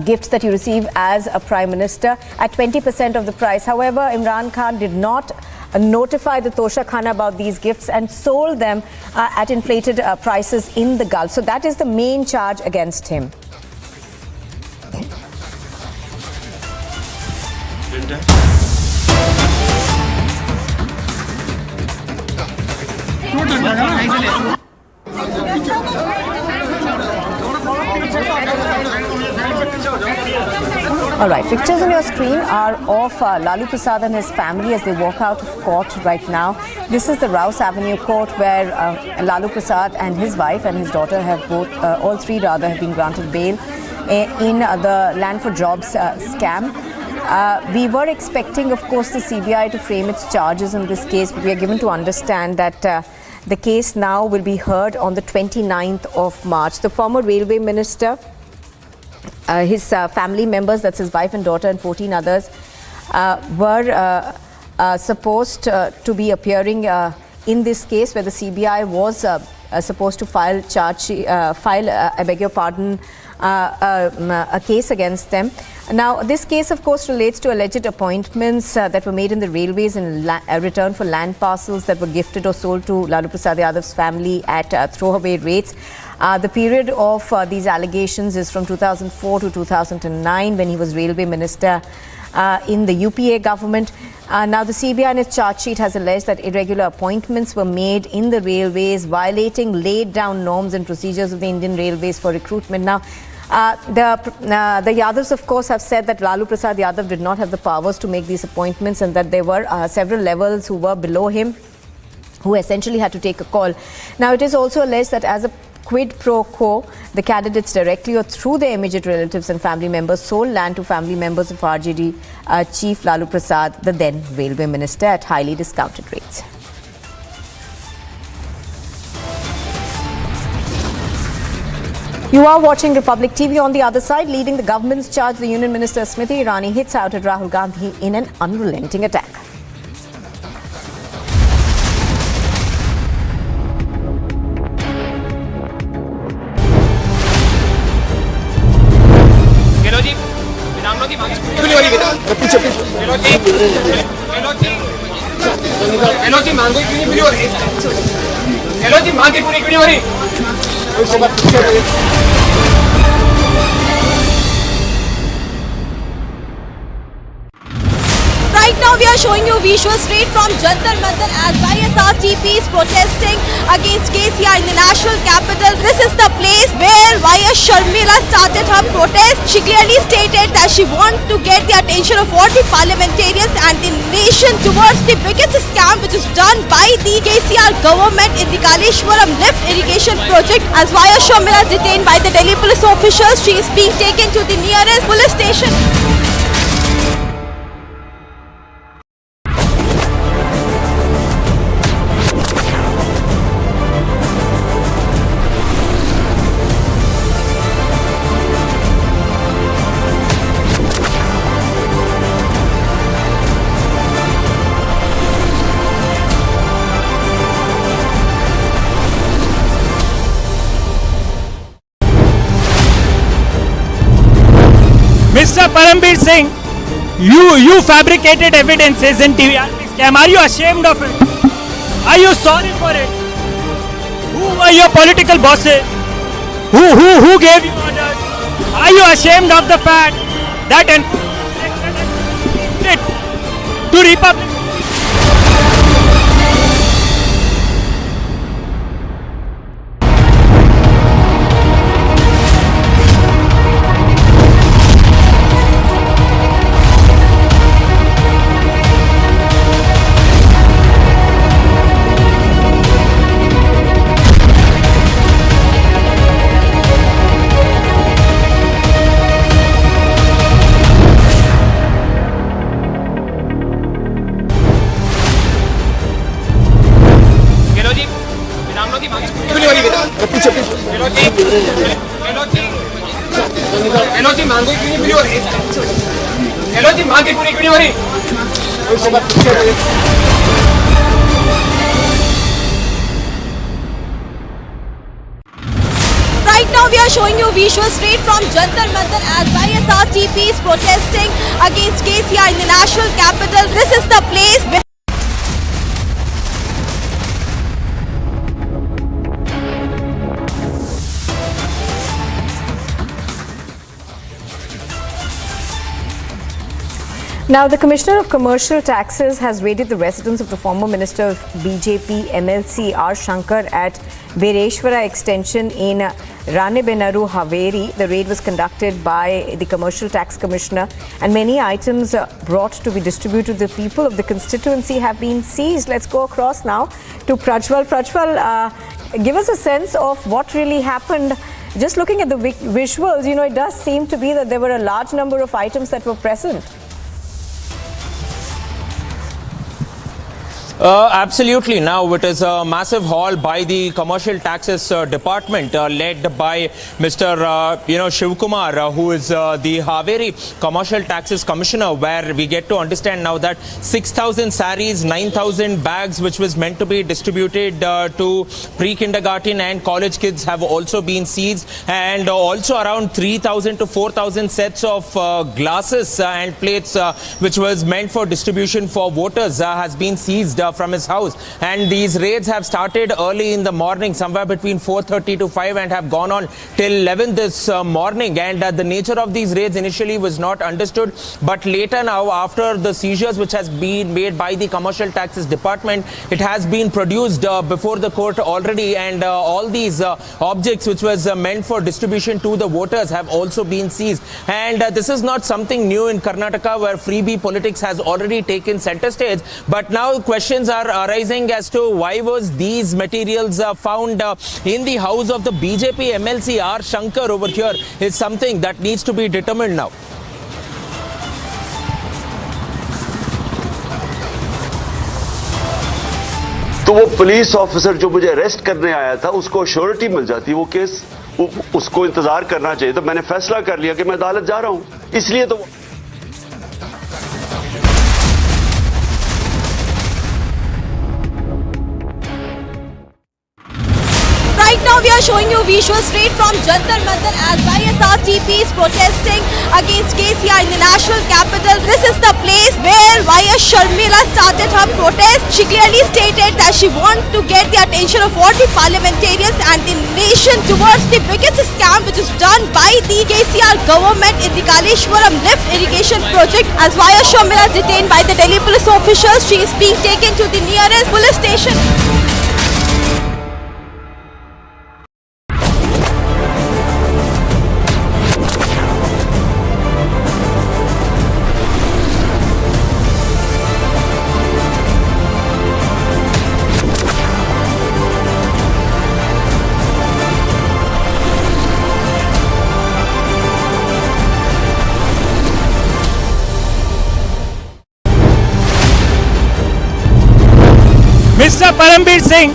gifts that you receive as a Prime Minister at 20% of the price. However, Imran Khan did not notify the Tosha Khana about these gifts and sold them at inflated prices in the Gulf. So that is the main charge against him. All right, pictures on your screen are of Lalu Prasad and his family as they walk out of court right now. This is the Rouse Avenue Court where Lalu Prasad and his wife and his daughter have both, all three rather, have been granted bail. in the Land for Jobs scam. We were expecting, of course, the CBI to frame its charges in this case, but we are given to understand that the case now will be heard on the 29th of March. The former railway minister, his family members, that's his wife and daughter and 14 others, were supposed to be appearing in this case, where the CBI was supposed to file a case against them. Now, this case, of course, relates to alleged appointments that were made in the railways in return for land parcels that were gifted or sold to Lalu Prasad Yadav's family at throwaway rates. The period of these allegations is from 2004 to 2009, when he was railway minister in the UPA government. Now, the CBI in its charge sheet has alleged that irregular appointments were made in the railways, violating laid down norms and procedures of the Indian Railways for recruitment. Now, the Yadavs, of course, have said that Lalu Prasad Yadav did not have the powers to make these appointments, and that there were several levels who were below him who essentially had to take a call. Now, it is also alleged that as a quid pro quo, the candidates directly or through their immediate relatives and family members sold land to family members of RJD Chief Lalu Prasad, the then railway minister, at highly discounted rates. You are watching Republic TV. On the other side, leading the government's charge, the Union Minister Smriti Irani hits out at Rahul Gandhi in an unrelenting attack. Right now we are showing you visuals straight from Jantar Mantar as YSRTP is protesting against KCR in the national capital. This is the place where YS Sharmila started her protest. She clearly stated that she wants to get the attention of all the parliamentarians and the nation towards the biggest scam which is done by the KCR government in the Kaleshwaram lift irrigation project. As YS Sharmila is detained by the Delhi police officials, she is being taken to the nearest police station. Mr. Parambir Singh, you fabricated evidences in TVRP scam. Are you ashamed of it? Are you sorry for it? Who were your political bosses? Who gave you orders? Are you ashamed of the fact that to Republic? Right now we are showing you visuals straight from Jantar Mantar as YSRTP is protesting against KCR in the national capital. This is the place where Now, the Commissioner of Commercial Taxes has raided the residence of the former Minister of BJP MLC R. Shankar at Bereshwara Extension in Ranebenaru, Haveri. The raid was conducted by the Commercial Tax Commissioner, and many items brought to be distributed to the people of the constituency have been seized. Let's go across now to Prajwal. Prajwal, give us a sense of what really happened Just looking at the visuals, it does seem to be that there were a large number of items that were present. Absolutely. Now, it is a massive haul by the Commercial Taxes Department led by Mr. Shivkumar, who is the Haveri Commercial Taxes Commissioner, where we get to understand now that 6,000 saris, 9,000 bags, which was meant to be distributed to pre-kindergarten and college kids, have also been seized, and also around 3,000 to 4,000 sets of glasses and plates, which was meant for distribution for voters, has been seized from his house. And these raids have started early in the morning, somewhere between 4:30 to 5, and have gone on till 11 this morning. And the nature of these raids initially was not understood, but later now, after the seizures which has been made by the Commercial Taxes Department, it has been produced before the court already, and all these objects which was meant for distribution to the voters have also been seized. And this is not something new in Karnataka, where freebie politics has already taken center stage, but now questions are arising as to why was these materials found in the house of the BJP MLC R. Shankar over here is something that needs to be determined now. तो वो police officer जो मुझे arrest करने आया था, उसको surety मिल जाती, वो केस उसको इंतजार करना चाहिए। तो मैंने फैसला कर लिया कि मैं अदालत जा रहा हूं, इसलिए तो Right now we are showing you visuals straight from Jantar Mantar as YSRTP is protesting against KCR in the national capital. This is the place where YS Sharmila started her protest. She clearly stated that she wants to get the attention of all the parliamentarians and the nation towards the biggest scam which is done by the KCR government in the Kaleshwaram lift irrigation project. As YS Sharmila is detained by the Delhi police officials, she is being taken to the nearest police station. Mr. Parambir Singh,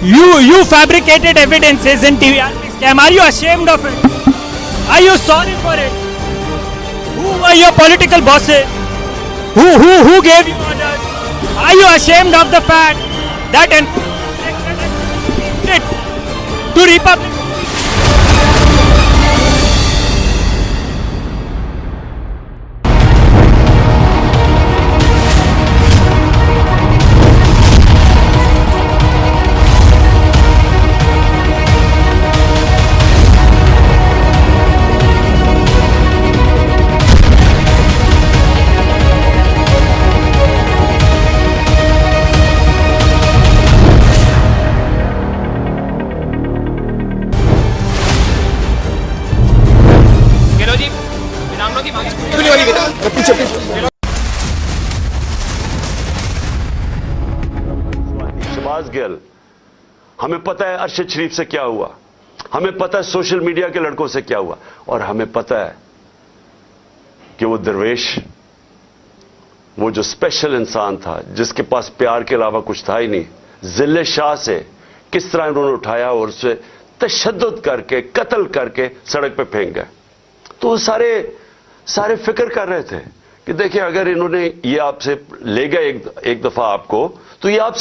you fabricated evidences in TVRP scam. Are you ashamed of it? Are you sorry for it? Who were your political bosses? Who gave you orders? Are you ashamed of the fact that to Republic? हमें पता है अरशद शरीफ से क्या हुआ, हमें पता है social media के लड़कों से क्या हुआ, और हमें पता है कि वो दरवेश, वो जो स्पेशल इंसान था जिसके पास प्यार के अलावा कुछ था ही नहीं, जिले शाह से किस तरह उन्होंने उठाया और उसे तशद्दुद करके कत्ल करके सड़क पे फेंक गए। तो वो सारे फिक्र कर रहे थे कि देखिए अगर इन्होंने ये आपसे ले गए एक दफा आपको, तो ये आपसे